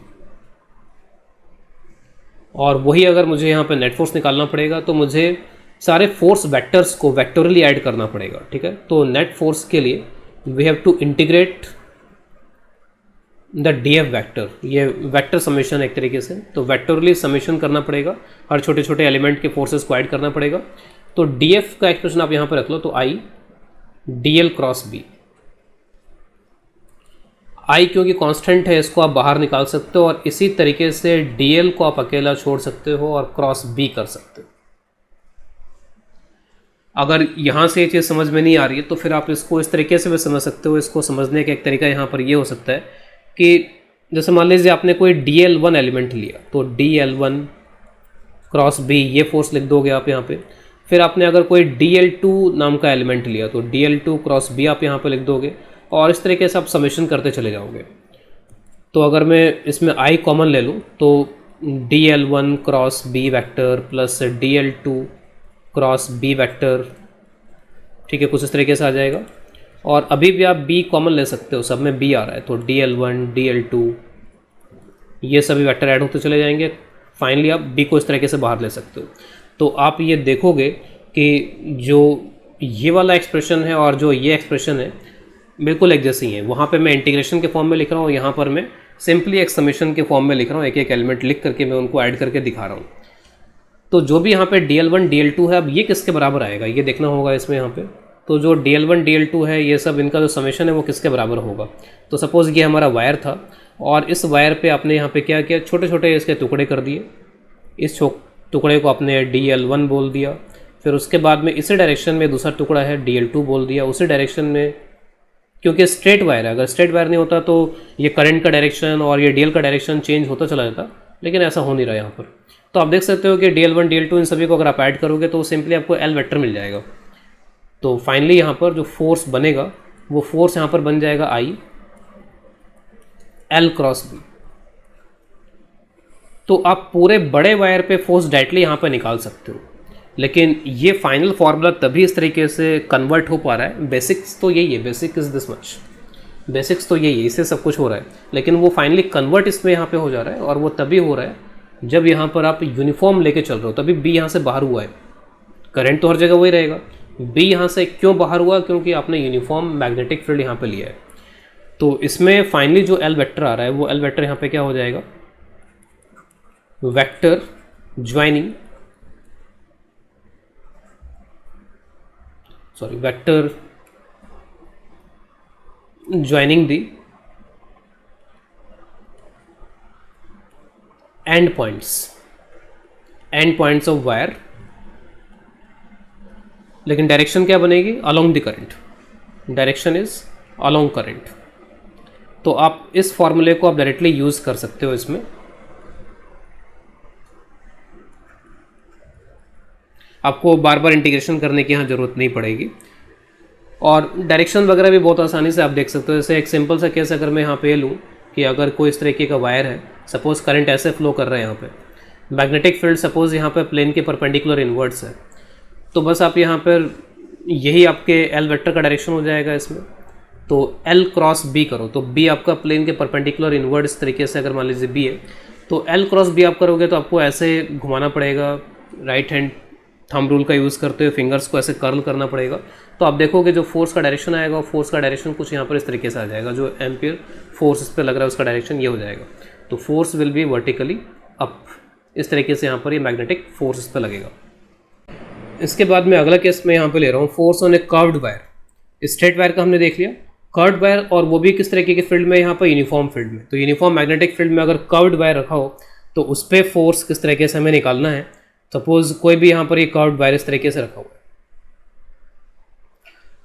[SPEAKER 1] और वही अगर मुझे यहाँ पे नेट फोर्स निकालना पड़ेगा तो मुझे सारे फोर्स वेक्टर्स को वेक्टोरली ऐड करना पड़ेगा, ठीक है। तो नेट फोर्स के लिए we have to integrate the D F vector, ये वेक्टर समेशन एक तरीके से, तो वेक्टोरली समेशन करना पड़ेगा, हर छोटे छोटे एलिमेंट के फोर्सेस को ऐड करना पड़ेगा। तो डी एफ का एक्सप्रेशन आप यहाँ पर रख लो, तो I D L cross B. I क्योंकि कांस्टेंट है इसको आप बाहर निकाल सकते हो, और इसी तरीके से डी एल को आप अकेला छोड़ सकते हो और क्रॉस बी कर सकते हो। अगर यहाँ से ये चीज़ समझ में नहीं आ रही है तो फिर आप इसको इस तरीके से भी समझ सकते हो। इसको समझने का एक तरीका यहाँ पर ये हो सकता है कि जैसे मान लीजिए आपने कोई DL1 एलिमेंट लिया, तो DL1 क्रॉस बी ये फोर्स लिख दोगे आप यहाँ पे। फिर आपने अगर कोई DL2 नाम का एलिमेंट लिया तो DL2 क्रॉस बी आप यहाँ पे लिख दोगे, और इस तरीके से आप समेशन करते चले जाओगे। तो अगर मैं इसमें आई कॉमन ले लूँ तो DL1 cross B vector plus DL2 cross B vector, ठीक है, कुछ इस तरीके से आ जाएगा। और अभी भी आप बी कॉमन ले सकते हो, सब में बी आ रहा है, तो DL1 DL2 ये सभी वेक्टर ऐड होते चले जाएंगे। फाइनली आप बी को इस तरीके से बाहर ले सकते हो। तो आप ये देखोगे कि जो ये वाला एक्सप्रेशन है और जो ये एक्सप्रेशन है बिल्कुल एक जैसी हैं। वहाँ पे मैं इंटीग्रेशन के फॉर्म में लिख रहा हूँ, यहाँ पर मैं सिंपली एक समेशन के फॉर्म में लिख रहा हूँ, एक एक एलिमेंट लिख करके मैं उनको ऐड करके दिखा रहा हूँ। तो जो भी यहाँ पे DL1 DL2 है, अब ये किसके बराबर आएगा ये देखना होगा इसमें यहाँ पे। तो जो DL1 DL2 है ये सब इनका जो समेशन है वो किसके बराबर होगा। तो सपोज़ ये हमारा वायर था, और इस वायर पे आपने यहाँ पे क्या किया, छोटे छोटे इसके टुकड़े कर दिए। इस टुकड़े को आपने DL1 बोल दिया। फिर उसके बाद में इसी डायरेक्शन में दूसरा टुकड़ा है DL2 बोल दिया। उसी डायरेक्शन में, क्योंकि स्ट्रेट वायर है, अगर स्ट्रेट वायर नहीं होता तो ये करंट का डायरेक्शन और ये DL का डायरेक्शन चेंज होता चला जाता, लेकिन ऐसा हो नहीं रहा यहाँ पर। तो आप देख सकते हो कि DL1 DL2 इन सभी को अगर आप ऐड करोगे तो सिंपली आपको एल वेक्टर मिल जाएगा। तो फाइनली यहाँ पर जो फोर्स बनेगा वो फोर्स यहाँ पर बन जाएगा आई एल क्रॉस बी। तो आप पूरे बड़े वायर पे फोर्स डायरेक्टली यहाँ पर निकाल सकते हो, लेकिन ये फाइनल फार्मूला तभी इस तरीके से कन्वर्ट हो पा रहा है। बेसिक्स तो यही है, basic is this much, basics तो यही है, इससे सब कुछ हो रहा है, लेकिन वो फाइनली कन्वर्ट इसमें यहाँ पे हो जा रहा है। और वो तभी हो रहा है जब यहाँ पर आप यूनिफॉर्म लेके चल रहे हो, तभी बी यहाँ से बाहर हुआ है। करंट तो हर जगह वही रहेगा, बी यहाँ से क्यों बाहर हुआ, क्योंकि आपने यूनिफॉर्म मैग्नेटिक फील्ड यहाँ पे लिया है। तो इसमें फाइनली जो एल वेक्टर आ रहा है वो एल वेक्टर यहाँ पे क्या हो जाएगा, vector joining, sorry vector joining the and points of wire. लेकिन डायरेक्शन क्या बनेगी, along the current, direction is along current. तो आप इस फॉर्मूले को आप डायरेक्टली यूज कर सकते हो इसमें। आपको बार बार इंटीग्रेशन करने की यहाँ जरूरत नहीं पड़ेगी, और डायरेक्शन वगैरह भी बहुत आसानी से आप देख सकते हो। जैसे एक सिंपल सा केस अगर मैं यहाँ पे लूँ कि अगर कोई इस तरीके का वायर है, सपोज करंट ऐसे फ्लो कर रहा है यहाँ पे, मैग्नेटिक फील्ड सपोज यहाँ पे प्लेन के परपेंडिकुलर इनवर्ड्स है, तो बस आप यहाँ पर यही आपके एल वेक्टर का डायरेक्शन हो जाएगा इसमें। तो एल क्रॉस बी करो, तो बी आपका प्लेन के परपेंडिकुलर इनवर्ड इस तरीके से, अगर मान लीजिए बी है तो एल क्रॉस बी आप करोगे तो आपको ऐसे घुमाना पड़ेगा, राइट हैंड थंब रूल का यूज़ करते हुए फिंगर्स को ऐसे कर्ल करना पड़ेगा। तो आप देखोगे जो फोर्स का डायरेक्शन आएगा, फोर्स का डायरेक्शन कुछ यहाँ पर इस तरीके से आ जाएगा, जो एम्पियर फोर्स इस पर लग रहा है उसका डायरेक्शन ये हो जाएगा। तो force will B vertically up, इस तरीके से यहाँ पर ये मैग्नेटिक फोर्स इस पर लगेगा। इसके बाद में अगला केस मैं यहाँ पे ले रहा हूँ, force on A curved wire. Straight wire का हमने देख लिया, कर्व्ड वायर, और वो भी किस तरीके के फील्ड में, यहाँ पर यूनिफॉर्म फील्ड में। तो यूनिफॉर्म मैग्नेटिक फील्ड में अगर कर्व्ड वायर रखा हो तो उस पर फोर्स किस तरीके से हमें निकालना है। सपोज कोई भी यहाँ पर ये कर्व्ड वायर इस तरीके से रखा हुआ है,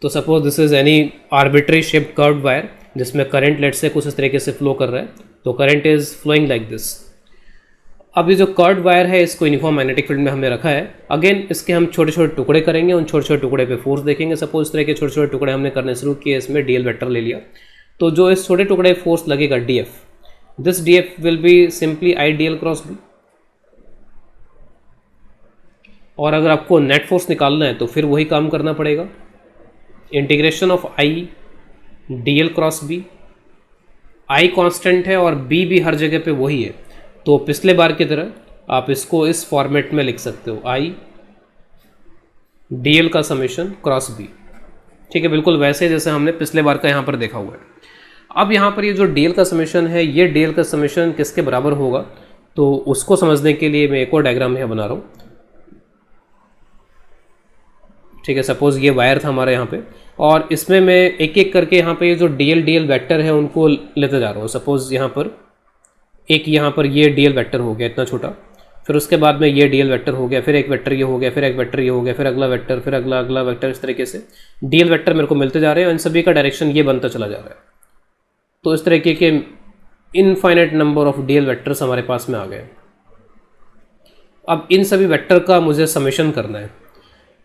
[SPEAKER 1] तो suppose this is any arbitrary shaped curved wire जिसमें करंट लेट से कुछ इस तरीके से फ्लो कर रहा है, तो current is flowing like this. अब ये जो कर्व्ड वायर है इसको यूनिफॉर्म मैग्नेटिक फील्ड में हमने रखा है। अगेन इसके हम छोटे छोटे टुकड़े करेंगे, उन छोटे छोटे टुकड़े पे फोर्स देखेंगे। सपोज इस तरह के छोटे छोटे टुकड़े हमने करने शुरू किए, इसमें डीएल वेक्टर ले लिया, तो जो इस छोटे टुकड़े फोर्स लगेगा DF, this DF will be simply I DL cross B. और अगर आपको नेट फोर्स निकालना है तो फिर वही काम करना पड़ेगा, integration of I D L cross B, I constant है और बी भी हर जगह पे वही है, तो पिछले बार की तरह आप इसको इस फॉर्मेट में लिख सकते हो, आई डी एल का समेशन क्रॉस बी। ठीक है, बिल्कुल वैसे जैसे हमने पिछले बार का यहाँ पर देखा हुआ है। अब यहाँ पर ये जो डी एल का समेशन है, ये डी एल का समेशन किसके बराबर होगा, तो उसको समझने के लिए मैं एक और डायग्राम यहाँ बना रहा हूँ। ठीक है, सपोज ये वायर था हमारे यहाँ पे, और इसमें मैं एक एक करके यहाँ पे ये जो डी एल वेक्टर है उनको लेते जा रहा हूँ। सपोज यहाँ पर यहाँ पर ये डी एल वेक्टर हो गया इतना छोटा, फिर उसके बाद में ये डी एल वेक्टर हो गया, फिर एक वेक्टर ये हो गया, फिर एक वेक्टर ये हो गया, फिर अगला वेक्टर, फिर अगला वेक्टर, इस तरीके से डी एल वेक्टर मेरे को मिलते जा रहे हैं और इन सभी का डायरेक्शन ये बनता चला जा रहा है। तो इस तरीके के infinite number of D L vectors हमारे पास में आ गए। अब इन सभी वेक्टर का मुझे समेशन करना है,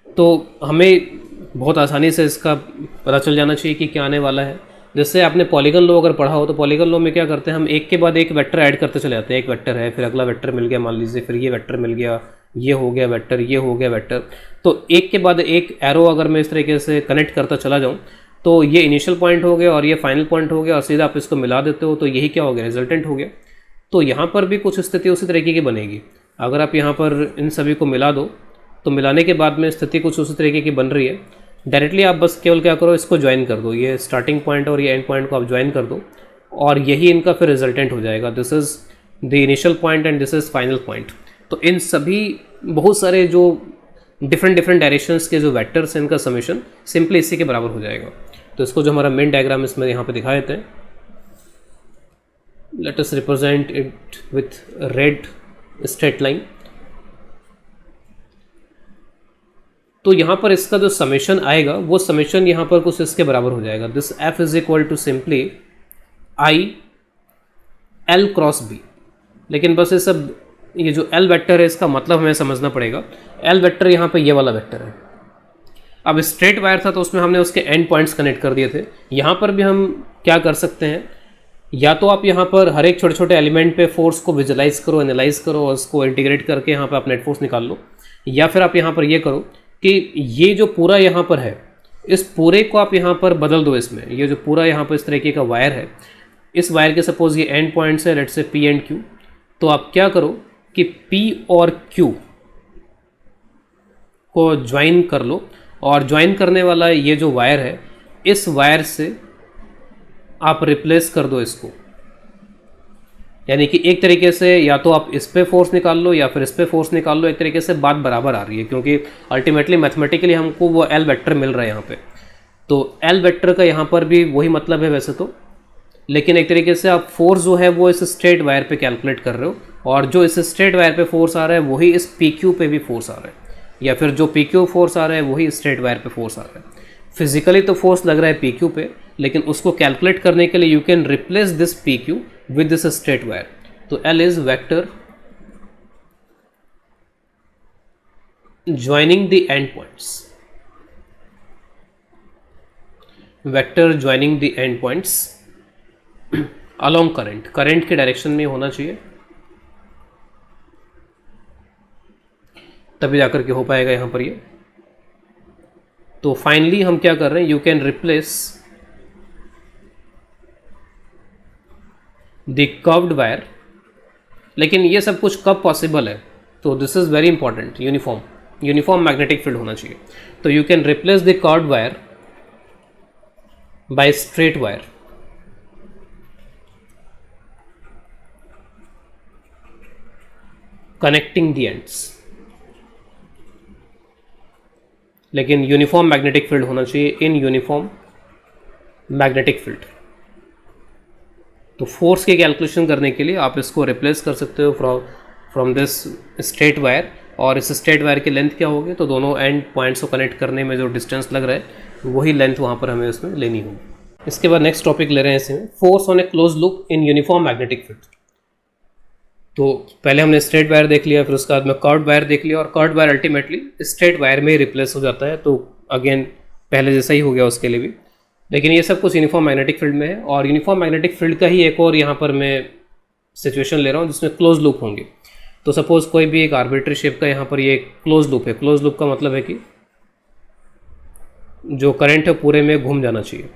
[SPEAKER 1] तो हमें बहुत आसानी से इसका पता चल जाना चाहिए कि क्या आने वाला है। जैसे आपने पॉलीगन लॉ अगर पढ़ा हो, तो पॉलीगन लॉ में क्या करते हैं, हम एक के बाद एक वेक्टर ऐड करते चले जाते हैं। एक वेक्टर है, फिर अगला वेक्टर मिल गया मान लीजिए, फिर ये वेक्टर मिल गया, ये हो गया वेक्टर, ये हो गया वेक्टर। तो एक के बाद एक एरो अगर मैं इस तरीके से कनेक्ट करता चला जाऊँ, तो ये इनिशियल पॉइंट हो गया और ये फाइनल पॉइंट हो गया, और सीधा आप इसको मिला देते हो तो यही क्या हो गया, रिजल्टेंट हो गया। तो यहाँ पर भी कुछ स्थिति उसी तरीके की बनेगी। अगर आप यहाँ पर इन सभी को मिला दो, तो मिलाने के बाद में स्थिति कुछ उसी तरीके की बन रही है। डायरेक्टली आप बस केवल क्या करो, इसको ज्वाइन कर दो, ये स्टार्टिंग पॉइंट और ये एंड पॉइंट को आप ज्वाइन कर दो, और यही इनका फिर रिजल्टेंट हो जाएगा। This is the initial point and this is final point. तो इन सभी बहुत सारे जो डिफरेंट डायरेक्शंस के जो वेक्टर्स हैं, इनका समेशन सिंपली इसी के बराबर हो जाएगा। तो इसको जो हमारा मेन डायग्राम इसमें यहाँ पे दिखा देते हैं। Let us represent it with red straight line. तो यहाँ पर इसका जो समेशन आएगा, वो समेशन यहाँ पर कुछ इसके बराबर हो जाएगा। This F is equal to simply I L cross B. लेकिन बस ये जो एल वेक्टर है, इसका मतलब हमें समझना पड़ेगा। एल वेक्टर यहाँ पे ये वाला वेक्टर है। अब स्ट्रेट वायर था तो उसमें हमने उसके एंड पॉइंट्स कनेक्ट कर दिए थे। यहाँ पर भी हम क्या कर सकते हैं, या तो आप यहाँ पर हर एक छोटे छोटे एलिमेंट पे फोर्स को विजुलाइज करो, एनालाइज करो और उसको इंटीग्रेट करके यहाँ पर आप नेट फोर्स निकाल लो, या फिर आप यहाँ पर ये करो कि ये जो पूरा यहाँ पर है, इस पूरे को आप यहाँ पर बदल दो। इसमें ये जो पूरा यहाँ पर इस तरीके का वायर है, इस वायर के सपोज ये एंड पॉइंट्स है, let's say P and Q. तो आप क्या करो कि पी और क्यू को ज्वाइन कर लो, और ज्वाइन करने वाला ये जो वायर है, इस वायर से आप रिप्लेस कर दो इसको। यानी कि एक तरीके से या तो आप इस पे फोर्स निकाल लो या फिर इस पे फोर्स निकाल लो। एक तरीके से बात बराबर आ रही है, क्योंकि अल्टीमेटली मैथमेटिकली हमको वो एल वेक्टर मिल रहा है यहाँ पे। तो एल वेक्टर का यहाँ पर भी वही मतलब है वैसे तो, लेकिन एक तरीके से आप फोर्स जो है वो इस स्ट्रेट वायर पे कैलकुलेट कर रहे हो, और जो इस स्ट्रेट वायर पे फोर्स आ रहा है वही इस पी क्यू पे भी फोर्स आ रहा है, या फिर जो पी क्यू फोर्स आ रहा है वही स्ट्रेट वायर पे फोर्स आ रहा है। फिजिकली तो फोर्स लग रहा है पी क्यू पे, लेकिन उसको कैलकुलेट करने के लिए you can replace this P Q with this straight wire. तो L is vector joining the end points, vector joining the end points along current, current के डायरेक्शन में होना चाहिए, तभी जाकर के हो पाएगा यहाँ पर ये। तो फाइनली हम क्या कर रहे हैं, you can replace the curved wire. लेकिन ये सब कुछ कब पॉसिबल है, तो this is very important, uniform magnetic field होना चाहिए। तो you can replace the curved wire by straight wire. Connecting the ends, लेकिन यूनिफॉर्म मैग्नेटिक फील्ड होना चाहिए, इन यूनिफॉर्म मैग्नेटिक फील्ड। तो फोर्स की कैलकुलेशन करने के लिए आप इसको रिप्लेस कर सकते हो फ्रॉम दिस स्ट्रेट वायर, और इस स्ट्रेट वायर की लेंथ क्या होगी, तो दोनों एंड पॉइंट्स को कनेक्ट करने में जो डिस्टेंस लग रहा है वही लेंथ वहाँ पर हमें उसमें लेनी होगी। इसके बाद नेक्स्ट टॉपिक ले रहे हैं इसमें, force on A close loop in uniform magnetic field. तो पहले हमने स्ट्रेट वायर देख लिया, फिर उसके बाद में कर्व्ड वायर देख लिया, और curved wire ultimately straight wire में ही रिप्लेस हो जाता है। तो अगेन पहले जैसा ही हो गया उसके लिए भी, लेकिन ये सब कुछ यूनिफॉर्म मैग्नेटिक फील्ड में है। और यूनिफॉर्म मैग्नेटिक फील्ड का ही एक और यहाँ पर मैं सिचुएशन ले रहा हूँ जिसमें क्लोज लूप होंगे। तो सपोज कोई भी एक आर्बिट्री शेप का यहाँ पर ये क्लोज लूप है। क्लोज लूप का मतलब है कि जो करंट है पूरे में घूम जाना चाहिए,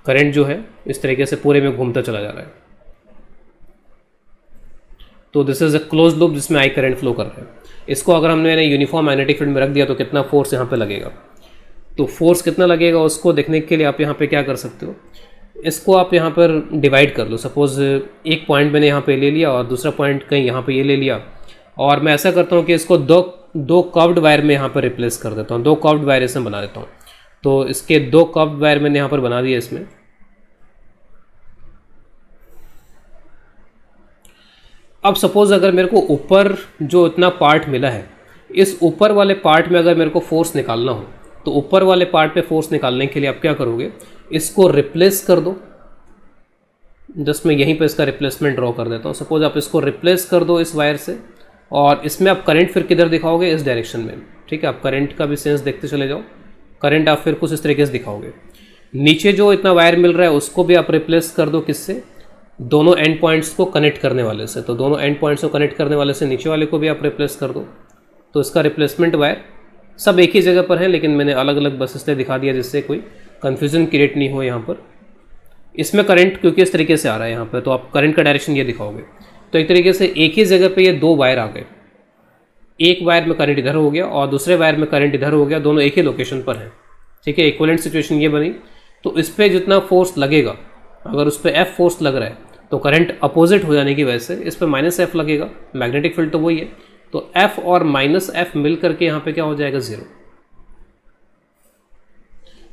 [SPEAKER 1] करंट जो है इस तरीके से पूरे में घूमता चला जा रहा है। तो this is a close loop जिसमें आई करंट फ्लो कर रहा है। इसको अगर हमने यूनिफॉर्म मैग्नेटिक फील्ड में रख दिया तो कितना फोर्स यहाँ पे लगेगा, तो फोर्स कितना लगेगा उसको देखने के लिए आप यहाँ पे क्या कर सकते हो, इसको आप यहाँ पर डिवाइड कर लो। सपोज़ एक पॉइंट मैंने यहाँ पे ले लिया और दूसरा पॉइंट कहीं यहाँ पे ये ले लिया, और मैं ऐसा करता हूँ कि इसको दो कर्व्ड वायर में यहाँ पर रिप्लेस कर देता हूँ, 2 कर्व्ड वायर इसमें बना देता हूँ। तो इसके 2 कर्व्ड वायर मैंने यहाँ पर बना दिया इसमें। अब सपोज़ अगर मेरे को ऊपर जो इतना पार्ट मिला है, इस ऊपर वाले पार्ट में अगर मेरे को फोर्स निकालना हो, तो ऊपर वाले पार्ट पे फोर्स निकालने के लिए आप क्या करोगे, इसको रिप्लेस कर दो। जस्ट मैं यहीं पे इसका रिप्लेसमेंट ड्रॉ कर देता हूँ। सपोज आप इसको रिप्लेस कर दो इस वायर से, और इसमें आप करंट फिर किधर दिखाओगे, इस डायरेक्शन में। ठीक है, आप करंट का भी सेंस देखते चले जाओ। करंट आप फिर कुछ इस तरीके से दिखाओगे। नीचे जो इतना वायर मिल रहा है उसको भी आप रिप्लेस कर दो, किससे, दोनों एंड पॉइंट्स को कनेक्ट करने वाले से। तो दोनों एंड पॉइंट्स को कनेक्ट करने वाले से नीचे वाले को भी आप रिप्लेस कर दो। तो इसका रिप्लेसमेंट वायर सब एक ही जगह पर है, लेकिन मैंने अलग अलग बस इसलिए दिखा दिया जिससे कोई कन्फ्यूजन क्रिएट नहीं हो यहाँ पर। इसमें करंट क्योंकि इस तरीके से आ रहा है यहाँ पर, तो आप करंट का डायरेक्शन ये दिखाओगे। तो एक तरीके से एक ही जगह पे ये 2 वायर आ गए, एक वायर में करंट इधर हो गया और दूसरे वायर में करंट इधर हो गया, दोनों एक ही लोकेशन पर हैं। ठीक है, इक्विवेलेंट सिचुएशन ये बनी। तो इस पर जितना फोर्स लगेगा, अगर उस पर F फोर्स लग रहा है तो करंट अपोजिट हो जाने की वजह से इस पर -F लगेगा। मैग्नेटिक फील्ड तो वही है, तो F और -F मिल करके यहाँ पे क्या हो जाएगा, 0।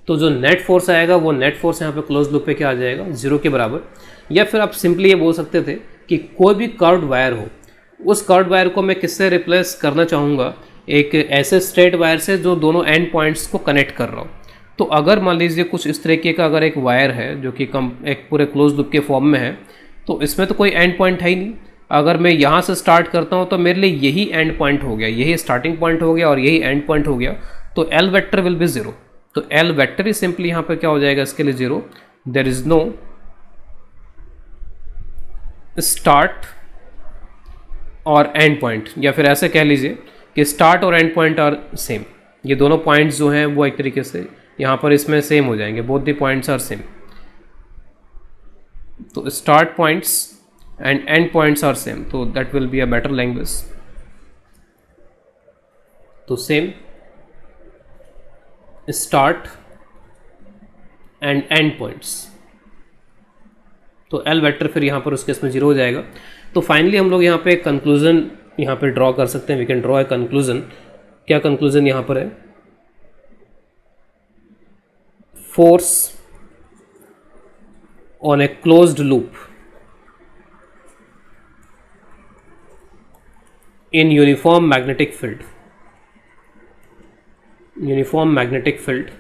[SPEAKER 1] तो जो नेट फोर्स आएगा वो नेट फोर्स यहाँ पे क्लोज लूप पे क्या आ जाएगा, 0 के बराबर। या फिर आप सिंपली ये बोल सकते थे कि कोई भी कर्व्ड वायर हो, उस कर्व्ड वायर को मैं किससे रिप्लेस करना चाहूँगा, एक ऐसे स्ट्रेट वायर से जो दोनों एंड पॉइंट्स को कनेक्ट कर रहा हो। तो अगर मान लीजिए कुछ इस तरीके का अगर एक वायर है जो कि एक पूरे क्लोज लूप के फॉर्म में है, तो इसमें तो कोई एंड पॉइंट है ही नहीं। अगर मैं यहाँ से स्टार्ट करता हूँ तो मेरे लिए यही एंड पॉइंट हो गया, यही स्टार्टिंग पॉइंट हो गया और यही एंड पॉइंट हो गया। तो एल वेक्टर विल बी 0। तो एल वेक्टर ही सिंपली यहाँ पर क्या हो जाएगा, इसके लिए 0। देयर इज नो स्टार्ट और एंड पॉइंट, या फिर ऐसे कह लीजिए कि स्टार्ट और एंड पॉइंट आर सेम। ये दोनों पॉइंट्स जो हैं वो एक तरीके से यहाँ पर इसमें सेम हो जाएंगे, both the points are same. तो start points and end points are same, तो that will be a better language. तो same start and end points, तो एल वेक्टर फिर यहाँ पर उसके इसमें 0 हो जाएगा। तो फाइनली हम लोग यहाँ पे कंक्लूजन यहाँ पे ड्रॉ कर सकते हैं। We can draw a conclusion. क्या कंक्लूजन यहाँ पर है, force on a closed loop in uniform magnetic field, uniform magnetic field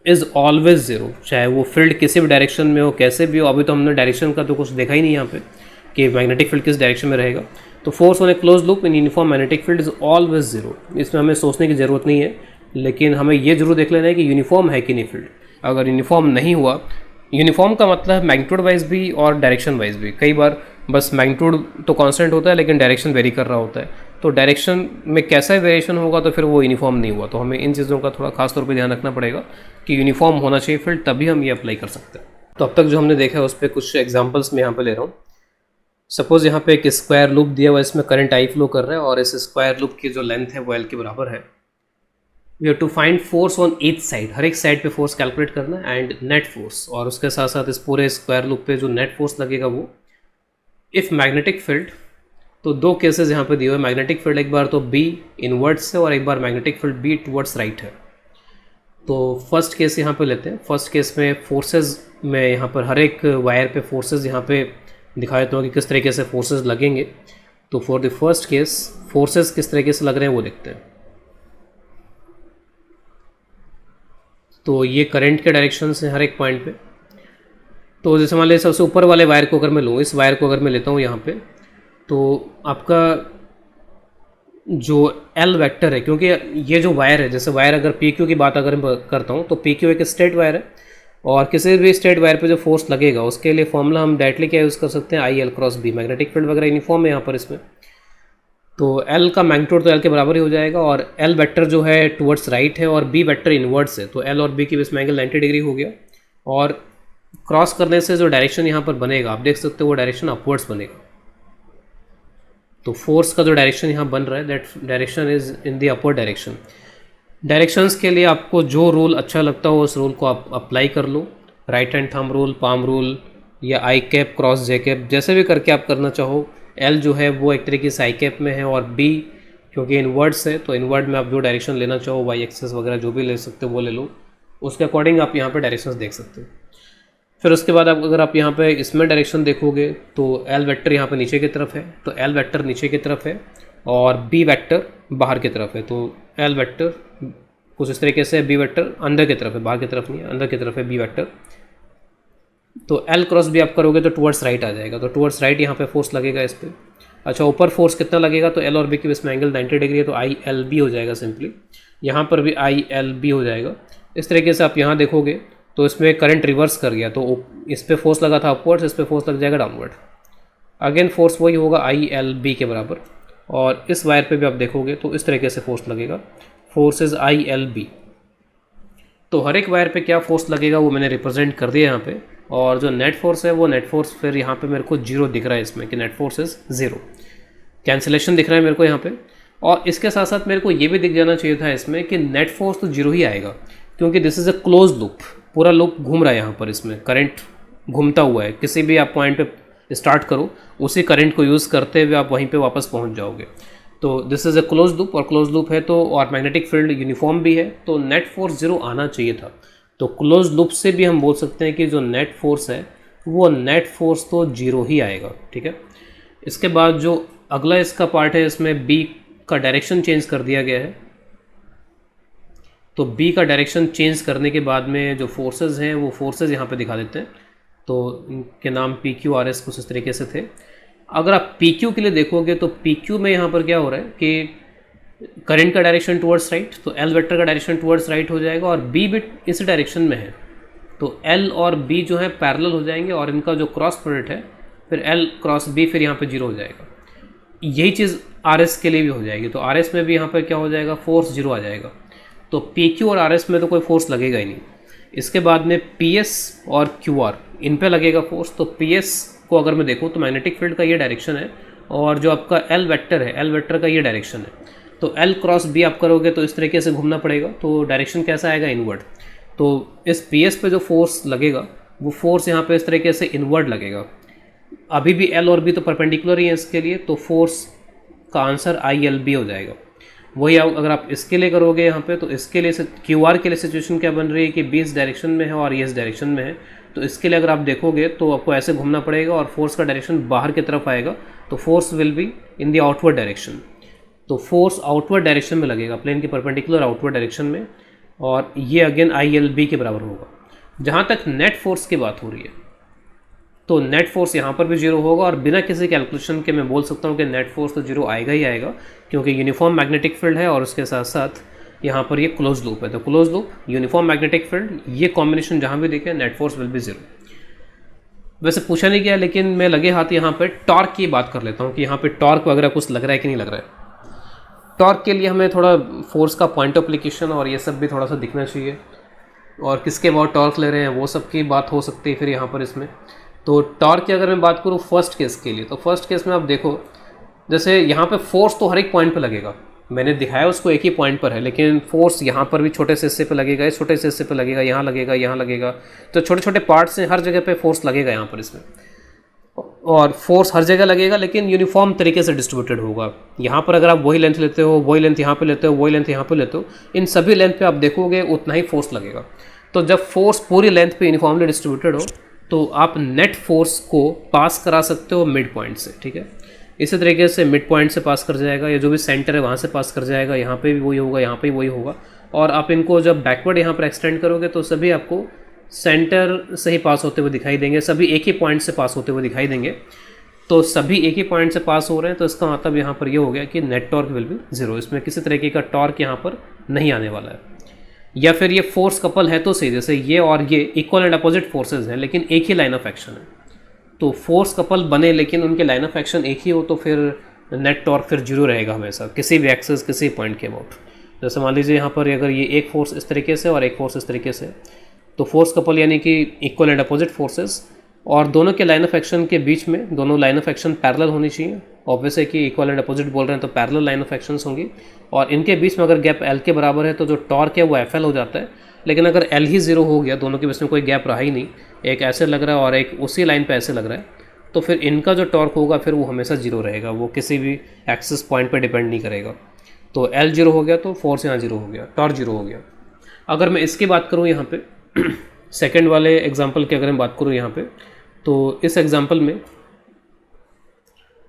[SPEAKER 1] is always 0, चाहे वो फील्ड किसी भी डायरेक्शन में हो, कैसे भी हो। अभी तो हमने डायरेक्शन का तो कुछ देखा ही नहीं यहाँ पे कि मैग्नेटिक फील्ड किस डायरेक्शन में रहेगा। तो force on A close loop in uniform magnetic field is always 0। इसमें हमें सोचने की ज़रूरत नहीं है, लेकिन हमें ये जरूर देख लेना है कि यूनिफॉर्म है कि नहीं फील्ड। अगर यूनिफॉर्म नहीं हुआ, यूनिफॉर्म का मतलब मैग्नीट्यूड वाइज भी और डायरेक्शन वाइज भी। कई बार बस मैग्नीट्यूड तो कांस्टेंट होता है लेकिन डायरेक्शन वेरी कर रहा होता है, तो डायरेक्शन में कैसा वेरिएशन होगा तो फिर वो यूनिफॉर्म नहीं हुआ। तो हमें इन चीज़ों का थोड़ा खास तौर पे ध्यान रखना पड़ेगा कि यूनिफॉर्म होना चाहिए फील्ड, तभी हम ये अप्लाई कर सकते हैं। तो अब तक जो हमने देखा है उस पर कुछ एग्जाम्पल्स मैं यहाँ पे ले रहा हूँ। सपोज यहाँ पे एक स्क्वायर लूप दिया हुआ है, इसमें करंट आई फ्लो कर रहा है और इस स्क्वायर लूप की जो लेंथ है वो एल के बराबर है। We have to find force on each side, हर एक साइड पे फोर्स कैलकुलेट करना है, एंड नेट फोर्स, और उसके साथ साथ इस पूरे स्क्वायर लूप पे जो नेट फोर्स लगेगा वो इफ़ मैग्नेटिक फील्ड। तो 2 केसेस यहाँ पे दिए हुए, मैग्नेटिक फील्ड एक बार तो बी इनवर्ड्स है और एक बार magnetic field B towards right है। तो फर्स्ट केस यहाँ पे लेते हैं। फर्स्ट केस में फोर्सेज में यहाँ पर हर एक वायर पे फोर्सेज यहाँ पे दिखा देता हूँ कि किस तरीके से फोर्सेज लगेंगे। तो for the first case forces किस तरीके से लग रहे हैं वो देखते हैं। तो ये करंट के डायरेक्शन से हर एक पॉइंट पे। तो जैसे मान लीजिए सबसे ऊपर वाले वायर को अगर मैं लूँ, इस वायर को अगर मैं लेता हूँ यहाँ पे, तो आपका जो एल वेक्टर है, क्योंकि ये जो वायर है, जैसे वायर अगर पी क्यू की बात अगर मैं करता हूँ तो पी क्यू एक स्ट्रेट वायर है, और किसी भी स्ट्रेट वायर पे जो फोर्स लगेगा उसके लिए फॉर्मूला हम डायरेक्टली क्या यूज़ कर सकते हैं, I L cross B. Magnetic field वगैरह यूनिफॉर्म है यहाँ पर इसमें, तो एल का मैग्नीट्यूड तो एल के बराबर ही हो जाएगा, और एल वेक्टर जो है टुवर्ड्स राइट है और बी वेक्टर इनवर्ड्स है, तो एल और बी के बीच में एंगल 90 डिग्री हो गया। और क्रॉस करने से जो डायरेक्शन यहाँ पर बनेगा आप देख सकते हो वो डायरेक्शन अपवर्ड्स बनेगा। तो फोर्स का जो डायरेक्शन यहाँ बन रहा है that direction is in the upward direction. Directions के लिए आपको जो रूल अच्छा लगता हो उस रूल को आप अप्लाई कर लो, right hand thumb rule, palm rule या i cap cross j cap, जैसे भी करके आप करना चाहो। एल जो है वो एक तरीके से आई कैप में है और बी क्योंकि इनवर्ड्स है तो इनवर्ड में आप जो डायरेक्शन लेना चाहो वाई एक्सेस वगैरह जो भी ले सकते हो वो ले लो, उसके अकॉर्डिंग आप यहाँ पे डायरेक्शंस देख सकते हो। फिर उसके बाद अगर आप यहाँ पे इसमें डायरेक्शन देखोगे तो एल वेक्टर यहाँ पे नीचे की तरफ है, तो एल वेक्टर नीचे की तरफ है और बी वेक्टर बाहर की तरफ है। तो एल वेक्टर कुछ इस तरीके से, बी वेक्टर अंदर की तरफ है, बाहर की तरफ नहीं है, अंदर की तरफ है बी वेक्टर। तो एल क्रॉस बी आप करोगे तो टुवर्ड्स राइट आ जाएगा, तो टुवर्ड्स राइट यहाँ पे फोर्स लगेगा इस पर। अच्छा, ऊपर फोर्स कितना लगेगा, तो एल और बी के बीच में एंगल 90 डिग्री है तो आई एल बी हो जाएगा सिंपली। यहाँ पर भी आई एल बी हो जाएगा। इस तरीके से आप यहाँ देखोगे तो इसमें करंट रिवर्स कर गया, तो इस पर फोर्स लगा था अपवर्ड्स, इस पर फोर्स लग जाएगा डाउनवर्ड। अगेन फोर्स वही होगा आई एल बी के बराबर। और इस वायर पे भी आप देखोगे तो इस तरीके से फोर्स लगेगा, force is I L B. तो हर एक वायर पे क्या फोर्स लगेगा वो मैंने रिप्रेजेंट कर दिया यहाँ पे। और जो नेट फोर्स है वो नेट फोर्स फिर यहाँ पे मेरे को जीरो दिख रहा है इसमें कि net force is zero, cancellation दिख रहा है मेरे को यहाँ पे। और इसके साथ साथ मेरे को ये भी दिख जाना चाहिए था इसमें कि नेट फोर्स तो जीरो ही आएगा, क्योंकि this is a close loop, पूरा लूप घूम रहा है यहाँ पर, इसमें करंट घूमता हुआ है। किसी भी आप पॉइंट पे स्टार्ट करो उसी करंट को यूज़ करते हुए आप वहीं पे वापस पहुँच जाओगे। तो this is a close loop, और क्लोज लूप है तो और मैग्नेटिक फील्ड यूनिफॉर्म भी है तो नेट फोर्स जीरो आना चाहिए था। तो क्लोज लूप से भी हम बोल सकते हैं कि जो नेट फोर्स है वो नेट फोर्स तो जीरो ही आएगा। ठीक है, इसके बाद जो अगला इसका पार्ट है इसमें बी का डायरेक्शन चेंज कर दिया गया है। तो बी का डायरेक्शन चेंज करने के बाद में जो फोर्सेस हैं वो फोर्सेस यहाँ पे दिखा देते हैं। तो इनके नाम पी क्यू आर एस कुछ इस तरीके से थे। अगर आप पी क्यू के लिए देखोगे तो पी क्यू में यहाँ पर क्या हो रहा है कि करंट का डायरेक्शन टुवर्ड्स राइट, तो एल वेक्टर का डायरेक्शन टुवर्ड्स राइट हो जाएगा और बी भी इस डायरेक्शन में है तो एल और बी जो है पैरेलल हो जाएंगे और इनका जो क्रॉस प्रोडक्ट है फिर एल क्रॉस बी फिर यहाँ पे जीरो हो जाएगा। यही चीज़ आर एस के लिए भी हो जाएगी। तो आर एस में भी यहाँ पर क्या हो जाएगा, फोर्स जीरो आ जाएगा। तो पी क्यू और आर एस में तो कोई फोर्स लगेगा ही नहीं। इसके बाद में पी एस और क्यू आर इन पे लगेगा फोर्स। तो पी एस को अगर मैं देखूँ तो मैग्नेटिक फील्ड का ये डायरेक्शन है और जो आपका एल वेक्टर है एल वेक्टर का ये डायरेक्शन है। तो एल क्रॉस बी आप करोगे तो इस तरीके से घूमना पड़ेगा, तो डायरेक्शन कैसा आएगा, इनवर्ड। तो इस पी एस पे जो फोर्स लगेगा वो फोर्स यहाँ पे इस तरीके से इनवर्ड लगेगा। अभी भी एल और बी तो परपेंडिकुलर ही है इसके लिए, तो फोर्स का आंसर आई एल बी हो जाएगा। वही अगर आप इसके लिए करोगे यहाँ पे तो इसके लिए क्यू आर के लिए सिचुएशन क्या बन रही है कि बी इस डायरेक्शन में है और ये इस डायरेक्शन में है। तो इसके लिए अगर आप देखोगे तो आपको ऐसे घूमना पड़ेगा और फोर्स का डायरेक्शन बाहर की तरफ आएगा, तो force will be in the outward direction. तो फोर्स आउटवर्ड डायरेक्शन में लगेगा, प्लेन के परपेंडिकुलर आउटवर्ड डायरेक्शन में, और ये अगेन आई एल बी के बराबर होगा। जहाँ तक नेट फोर्स की बात हो रही है तो नेट फोर्स यहाँ पर भी जीरो होगा और बिना किसी कैलकुलेशन के मैं बोल सकता हूँ कि नेट फोर्स तो जीरो आएगा ही आएगा, क्योंकि यूनिफॉर्म मैग्नेटिक फील्ड है और उसके साथ साथ यहाँ पर ये क्लोज लूप है। तो close loop, uniform magnetic field, ये कॉम्बिनेशन जहाँ भी देखें net force will B zero. वैसे पूछा नहीं गया लेकिन मैं लगे हाथ यहाँ पर टॉर्क की बात कर लेता हूँ कि यहाँ पर टॉर्क वगैरह कुछ लग रहा है कि नहीं लग रहा है। टॉर्क के लिए हमें थोड़ा फोर्स का पॉइंट ऑफ एप्लीकेशन और ये सब भी थोड़ा सा दिखना चाहिए, और किसके बहुत टॉर्क ले रहे हैं वो सब की बात हो सकती है फिर यहाँ पर इसमें। तो टॉर्क की अगर मैं बात करूँ फर्स्ट केस के लिए, तो फर्स्ट केस में आप देखो जैसे यहाँ पे फोर्स तो हर एक पॉइंट पे लगेगा, मैंने दिखाया उसको एक ही पॉइंट पर है, लेकिन फोर्स यहाँ पर भी छोटे से हिस्से पे लगेगा, इस छोटे से हिस्से पे लगेगा, यहाँ लगेगा, यहाँ लगेगा। तो छोटे छोटे पार्ट्स हैं, हर जगह पे फोर्स लगेगा यहाँ पर इसमें, और फोर्स हर जगह लगेगा लेकिन यूनिफॉर्म तरीके से डिस्ट्रीब्यूटेड होगा। यहाँ पर अगर आप वही लेंथ लेते हो, वही लेंथ यहाँ पे लेते हो, वही लेंथ यहाँ पे लेते हो, इन सभी लेंथ पे आप देखोगे उतना ही फोर्स लगेगा। तो जब फोर्स पूरी लेंथ पे यूनिफॉर्मली डिस्ट्रीब्यूटेड हो तो आप नेट फोर्स को पास करा सकते हो मिड पॉइंट से। ठीक है, इसी तरीके से मिड पॉइंट से पास कर जाएगा, या जो भी सेंटर है वहाँ से पास कर जाएगा, यहाँ पे भी वही होगा, यहाँ पे भी वही होगा। और आप इनको जब बैकवर्ड यहाँ पर एक्सटेंड करोगे तो सभी आपको सेंटर से ही पास होते हुए दिखाई देंगे, सभी एक ही पॉइंट से पास होते हुए दिखाई देंगे। तो सभी एक ही पॉइंट से पास हो रहे हैं, तो इसका मतलब यहाँ पर ये हो गया कि net torque will be zero, इसमें किसी तरीके का टॉर्क यहाँ पर नहीं आने वाला है। या फिर ये फोर्स कपल है तो सही, जैसे ये और ये इक्वल एंड अपोजिट फोर्सेज हैं लेकिन एक ही लाइन ऑफ एक्शन है, तो फोर्स कपल बने लेकिन उनके लाइन ऑफ एक्शन एक ही हो तो फिर नेट टॉर्क फिर जीरो रहेगा हमेशा किसी भी एक्सेस किसी पॉइंट के अबाउट। जैसे मान लीजिए यहाँ पर अगर ये एक फोर्स इस तरीके से और एक फोर्स इस तरीके से, तो फोर्स कपल यानी कि इक्वल एंड अपोजिट फोर्सेस, और दोनों के लाइन ऑफ एक्शन के बीच में दोनों लाइन ऑफ एक्शन पैरेलल होनी चाहिए। ऑब्वियस है कि इक्वल एंड अपोजिट बोल रहे हैं तो पैरेलल लाइन ऑफ एक्शंस होंगी, और इनके बीच में अगर गैप एल के बराबर है तो जो टॉर्क है वो एफ एल हो जाता है। लेकिन अगर एल ही ज़ीरो हो गया, दोनों के बीच में कोई गैप रहा ही नहीं, एक ऐसे लग रहा है और एक उसी लाइन पे ऐसे लग रहा है, तो फिर इनका जो टॉर्क होगा फिर वो हमेशा जीरो रहेगा, वो किसी भी एक्सिस पॉइंट पे डिपेंड नहीं करेगा। तो एल जीरो हो गया तो फोर्स यहाँ जीरो हो गया, टॉर्क जीरो हो गया। अगर मैं इसकी बात करूँ यहाँ पे सेकेंड वाले एग्जाम्पल की अगर मैं बात करूँ यहाँ पे, तो इस एग्जाम्पल में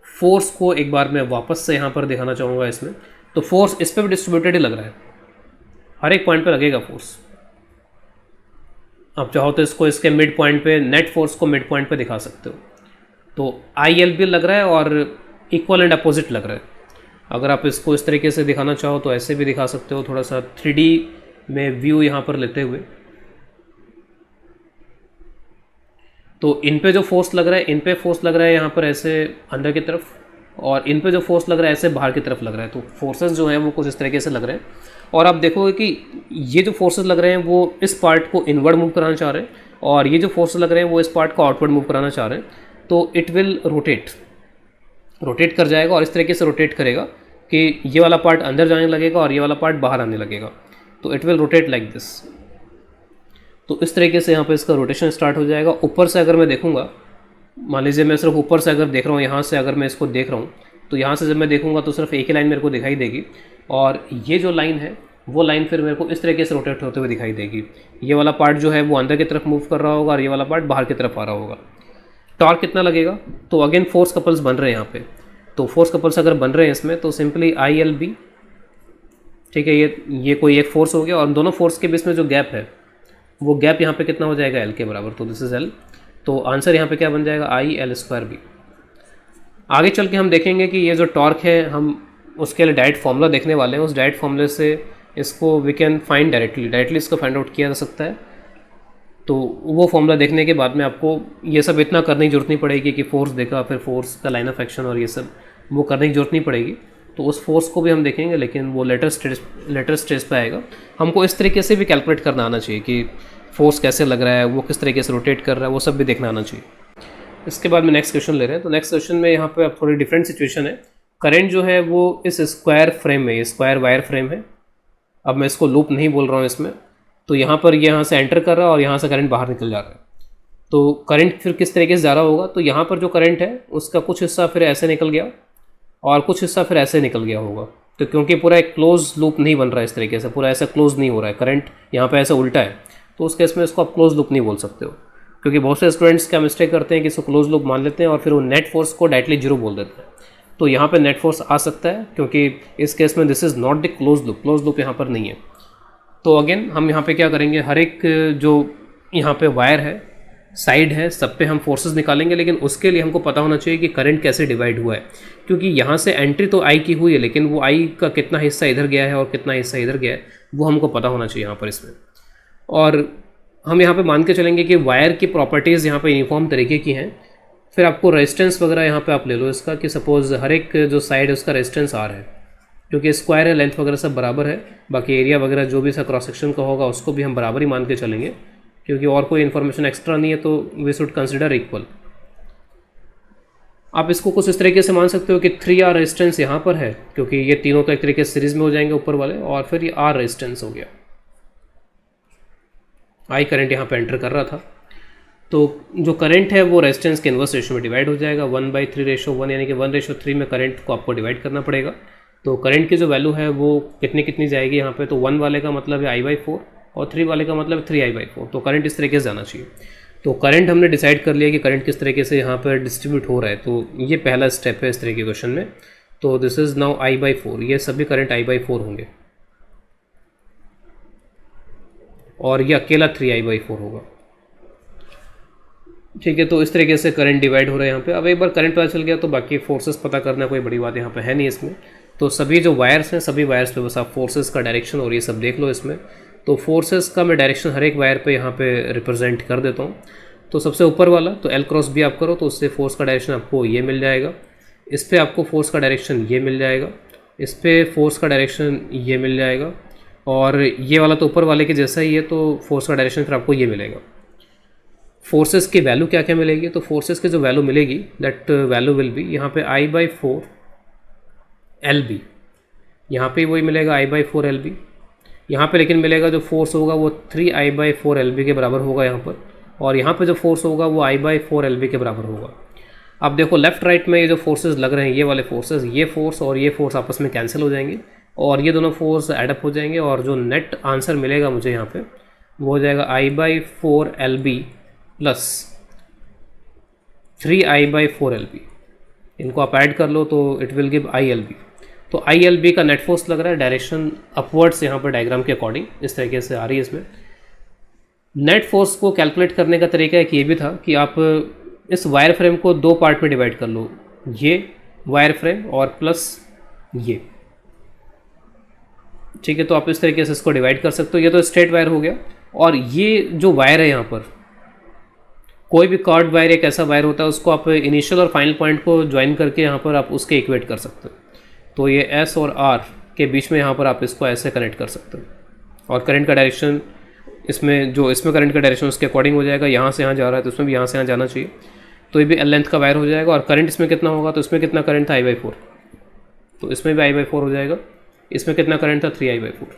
[SPEAKER 1] फोर्स को एक बार मैं वापस से यहाँ पर दिखाना चाहूँगा इसमें। तो फोर्स इस पर भी डिस्ट्रीब्यूटेड ही लग रहा है, हर एक पॉइंट पे लगेगा फोर्स। आप चाहो तो इसको इसके मिड पॉइंट पे, नेट फोर्स को मिड पॉइंट पे दिखा सकते हो। तो आई एल भी लग रहा है और इक्वल एंड अपोजिट लग रहा है। अगर आप इसको इस तरीके से दिखाना चाहो तो ऐसे भी दिखा सकते हो, थोड़ा सा 3D में व्यू यहाँ पर लेते हुए। तो इन पे जो फोर्स लग रहा है, इन पे फोर्स लग रहा है यहाँ पर ऐसे अंदर की तरफ, और इन पे जो फोर्स लग रहा है ऐसे बाहर की तरफ लग रहा है। तो फोर्सेस जो हैं वो कुछ इस तरीके से लग रहे हैं, और आप देखोगे कि ये जो फोर्सेस लग रहे हैं वो इस पार्ट को इनवर्ड मूव कराना चाह रहे हैं, और ये जो फोर्सेस लग रहे हैं वो इस पार्ट को आउटवर्ड मूव कराना चाह रहे हैं। तो इट विल रोटेट कर जाएगा, और इस तरीके से रोटेट करेगा कि ये वाला पार्ट अंदर जाने लगेगा और ये वाला पार्ट बाहर आने लगेगा। तो it will rotate like this. तो इस तरीके से यहाँ पे इसका रोटेशन स्टार्ट हो जाएगा। ऊपर से अगर मैं देखूँगा, मान लीजिए मैं सिर्फ ऊपर से अगर देख रहा हूँ, यहाँ से अगर मैं इसको देख रहा हूँ, तो यहाँ से जब मैं देखूँगा तो सिर्फ एक ही लाइन मेरे को दिखाई देगी, और ये जो लाइन है वो लाइन फिर मेरे को इस तरीके से रोटेट होते हुए दिखाई देगी। ये वाला पार्ट जो है वो अंदर की तरफ मूव कर रहा होगा और ये वाला पार्ट बाहर की तरफ आ रहा होगा। टॉर्क कितना लगेगा? तो अगेन फोर्स कपल्स बन रहे हैं यहाँ पे। तो फोर्स कपल्स अगर बन रहे हैं इसमें तो सिंपली आई एल बी, ठीक है, ये कोई एक फोर्स हो गया, और दोनों फोर्स के बीच में जो गैप है वो गैप यहाँ पे कितना हो जाएगा? एल के बराबर। तो दिस इज एल। तो आंसर यहाँ पे क्या बन जाएगा? I L square B. आगे चल के हम देखेंगे कि ये जो टॉर्क है हम उसके लिए डायरेक्ट फॉर्मूला देखने वाले हैं। उस डायरेक्ट फॉर्मूले से इसको वी कैन फाइंड डायरेक्टली इसको फाइंड आउट किया जा सकता है। तो वो फॉर्मूला देखने के बाद में आपको ये सब इतना करने की जरूरत नहीं पड़ेगी कि फोर्स देखा फिर फोर्स का लाइन ऑफ एक्शन और ये सब वो करने की जरूरत नहीं पड़ेगी। तो उस फोर्स को भी हम देखेंगे, लेकिन वो लेटर स्टेज पे आएगा। हमको इस तरीके से भी कैलकुलेट करना आना चाहिए कि फोर्स कैसे लग रहा है, वो किस तरीके से रोटेट कर रहा है, वो सब भी देखना आना चाहिए। इसके बाद में नेक्स्ट क्वेश्चन ले रहे हैं। तो नेक्स्ट क्वेश्चन में यहाँ पे थोड़ी डिफरेंट सिचुएशन है। करंट जो है वो इस स्क्वायर फ्रेम में, ये स्क्वायर वायर फ्रेम है। अब मैं इसको लूप नहीं बोल रहा हूँ इसमें। तो यहाँ पर यहाँ से एंटर कर रहा है और यहाँ से करंट बाहर निकल जा रहा है। तो करंट फिर किस तरीके से जा रहा होगा? तो यहाँ पर जो करंट है उसका कुछ हिस्सा फिर ऐसे निकल गया और कुछ हिस्सा फिर ऐसे निकल गया होगा। तो क्योंकि पूरा एक क्लोज लूप नहीं बन रहा है इस तरीके से, पूरा ऐसा क्लोज नहीं हो रहा है, करंट यहाँ पे ऐसा उल्टा है, तो उस केस में इसको आप क्लोज लूप नहीं बोल सकते हो। क्योंकि बहुत से स्टूडेंट्स क्या मिस्टेक करते हैं कि इसको क्लोज लूप मान लेते हैं और फिर वो नेट फोर्स को डायरेक्टली जीरो बोल देते हैं। तो यहाँ पे नेट फोर्स आ सकता है, क्योंकि इस केस में this is not the close loop यहाँ पर नहीं है। तो अगेन हम यहाँ पे क्या करेंगे, हर एक जो यहाँ पे वायर है, साइड है, सब पे हम फोर्सेस निकालेंगे, लेकिन उसके लिए हमको पता होना चाहिए कि करंट कैसे डिवाइड हुआ है। क्योंकि यहाँ से एंट्री तो आई की हुई है, लेकिन वो आई का कितना हिस्सा इधर गया है और कितना हिस्सा इधर गया है वो हमको पता होना चाहिए यहाँ पर इसमें। और हम यहाँ पे मान के चलेंगे कि वायर की प्रॉपर्टीज़ यहाँ पे यूनिफॉर्म तरीके की हैं। फिर आपको रेजिस्टेंस वगैरह यहाँ पे आप ले लो इसका, कि सपोज़ हर एक जो साइड है उसका रेजिस्टेंस आर है, क्योंकि स्क्वायर है, लेंथ वगैरह सब बराबर है। बाकी एरिया वगैरह जो भी इसका क्रॉस सेक्शन का होगा उसको भी हम बराबर ही मान के चलेंगे, क्योंकि और कोई इन्फॉर्मेशन एक्स्ट्रा नहीं है, तो वी शुड कंसिडर इक्वल। आप इसको कुछ इस तरीके से मान सकते हो कि 3R रेजिस्टेंस यहाँ पर है, क्योंकि ये तीनों तो एक तरीके से सीरीज में हो जाएंगे ऊपर वाले, और फिर ये R रेजिस्टेंस हो गया। आई करंट यहाँ पे एंटर कर रहा था, तो जो करंट है वो रेजिस्टेंस के इन्वर्स रेशो में डिवाइड हो जाएगा, 1/3:1, यानी कि 1:3 में करंट को आपको डिवाइड करना पड़ेगा। तो करंट की जो वैल्यू है वो कितनी जाएगी यहाँ पे? तो 1 वाले का मतलब है I/4 और 3 वाले का मतलब 3I/4। तो करंट इस तरीके से जाना चाहिए। तो करंट हमने डिसाइड कर लिया कि करंट किस तरीके से यहाँ पर डिस्ट्रीब्यूट हो रहा है। तो ये पहला स्टेप है इस तरीके के क्वेश्चन में। तो दिस इज़ नाउ I/4, ये सभी करंट I/4 होंगे और ये अकेला 3I/4 होगा। ठीक है, तो इस तरीके से करंट डिवाइड हो रहा है यहाँ पे। अब एक बार करंट पता चल गया तो बाकी फोर्सेस पता करना कोई बड़ी बात यहाँ पे है नहीं इसमें। तो सभी जो वायर्स हैं, सभी वायर्स पे बस आप फोर्सेस का डायरेक्शन और ये सब देख लो इसमें। तो फोर्सेस का मैं डायरेक्शन हर एक वायर पे यहाँ पे रिप्रेजेंट कर देता हूँ। तो सबसे ऊपर वाला तो L×B आप करो तो उससे फोर्स का डायरेक्शन आपको ये मिल जाएगा। इस पर आपको फोर्स का डायरेक्शन ये मिल जाएगा, इस पर फोर्स का डायरेक्शन ये मिल जाएगा, और ये वाला तो ऊपर वाले के जैसा ही है, तो फोर्स का डायरेक्शन फिर आपको ये मिलेगा। फोर्सेस की वैल्यू क्या क्या मिलेगी, तो फोर्सेस की जो वैल्यू मिलेगी दैट वैल्यू विल बी यहाँ पे I/4 LB, यहाँ पे वही मिलेगा I/4 LB। यहाँ पे लेकिन मिलेगा जो फोर्स होगा वो 3I/4 LB के बराबर होगा यहाँ पर, और यहाँ पे जो फोर्स होगा वो I/4 LB के बराबर होगा। अब देखो लेफ्ट राइट में ये जो फोर्सेस लग रहे हैं, ये वाले फोर्सेस, ये फोर्स और ये फोर्स आपस में कैंसिल हो जाएंगे और ये दोनों फोर्स एडअप हो जाएंगे, और जो नेट आंसर मिलेगा मुझे यहाँ पे वो हो जाएगा I/4 LB plus 3I/4 LB। इनको आप ऐड कर लो तो इट विल गिव ILB। तो ILB का नेट फोर्स लग रहा है डायरेक्शन अपवर्ड्स, यहाँ पर डायग्राम के अकॉर्डिंग इस तरीके से आ रही है। इसमें नेट फोर्स को कैलकुलेट करने का तरीका एक ये भी था कि आप इस वायर फ्रेम को दो पार्ट में डिवाइड कर लो, ये वायर फ्रेम और प्लस ये, ठीक है। तो आप इस तरीके से इसको डिवाइड कर सकते हो। ये तो स्ट्रेट वायर हो गया, और ये जो वायर है यहाँ पर, कोई भी कर्व्ड वायर एक ऐसा वायर होता है, उसको आप इनिशियल और फाइनल पॉइंट को ज्वाइन करके यहाँ पर आप उसके इक्वेट कर सकते हो। तो ये S और R के बीच में यहाँ पर आप इसको ऐसे कनेक्ट कर सकते हो, और करंट का डायरेक्शन इसमें, जो इसमें करंट का डायरेक्शन उसके अकॉर्डिंग हो जाएगा। यहाँ से यहाँ जा रहा है तो इसमें भी यहाँ से यहाँ जाना चाहिए, तो ये भी L लेंथ का वायर हो जाएगा। और करंट इसमें कितना होगा, तो इसमें कितना करंट था I/4, तो इसमें भी I/4 हो जाएगा। इसमें कितना करंट था 3I/4।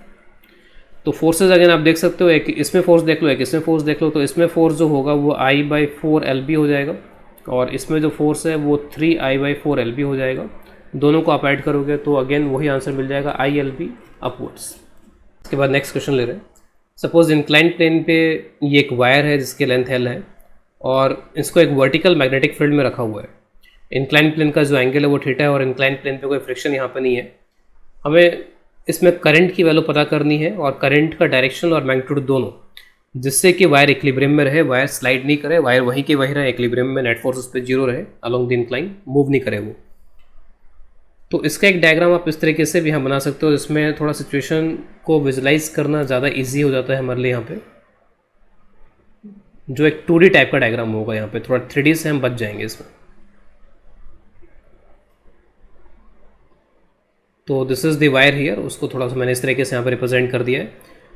[SPEAKER 1] तो फोर्सेज अगेन आप देख सकते हो, एक इसमें फोर्स देख लो, एक इसमें फोर्स देख लो। तो इसमें फोर्स जो होगा वो I/4 LB हो जाएगा, और इसमें जो फोर्स है वो 3I/4 LB हो जाएगा। दोनों को आप ऐड करोगे तो अगेन वही आंसर मिल जाएगा ILB अपवर्ड्स। इसके बाद नेक्स्ट क्वेश्चन ले रहे हैं। सपोज इंक्लाइंड प्लेन पे ये एक वायर है जिसकी लेंथ L है, और इसको एक वर्टिकल मैग्नेटिक फील्ड में रखा हुआ है। इंक्लाइंड प्लेन का जो एंगल है वो थीटा है, और इंक्लाइंड प्लेन पे कोई फ्रिक्शन यहाँ पे नहीं है। हमें इसमें करंट की वैल्यू पता करनी है, और करंट का डायरेक्शन और मैग्नीट्यूड दोनों, जिससे कि वायर इक्विलिब्रियम में रहे, वायर स्लाइड नहीं करे, वायर वहीं के वहीं रहे इक्विलिब्रियम में, नेट फोर्स उस पर जीरो रहे, अलोंग द इंक्लाइन मूव नहीं करे वो। तो इसका एक डायग्राम आप इस तरीके से भी हम बना सकते हो, जिसमें थोड़ा सिचुएशन को विजुलाइज करना ज़्यादा ईजी हो जाता है हमारे लिए। यहाँ पे जो एक 2D टाइप का डायग्राम होगा, यहाँ पे थोड़ा 3D से हम बच जाएंगे इसमें। तो this is the wire here, उसको थोड़ा सा मैंने इस तरीके से यहाँ पे रिप्रेजेंट कर दिया है।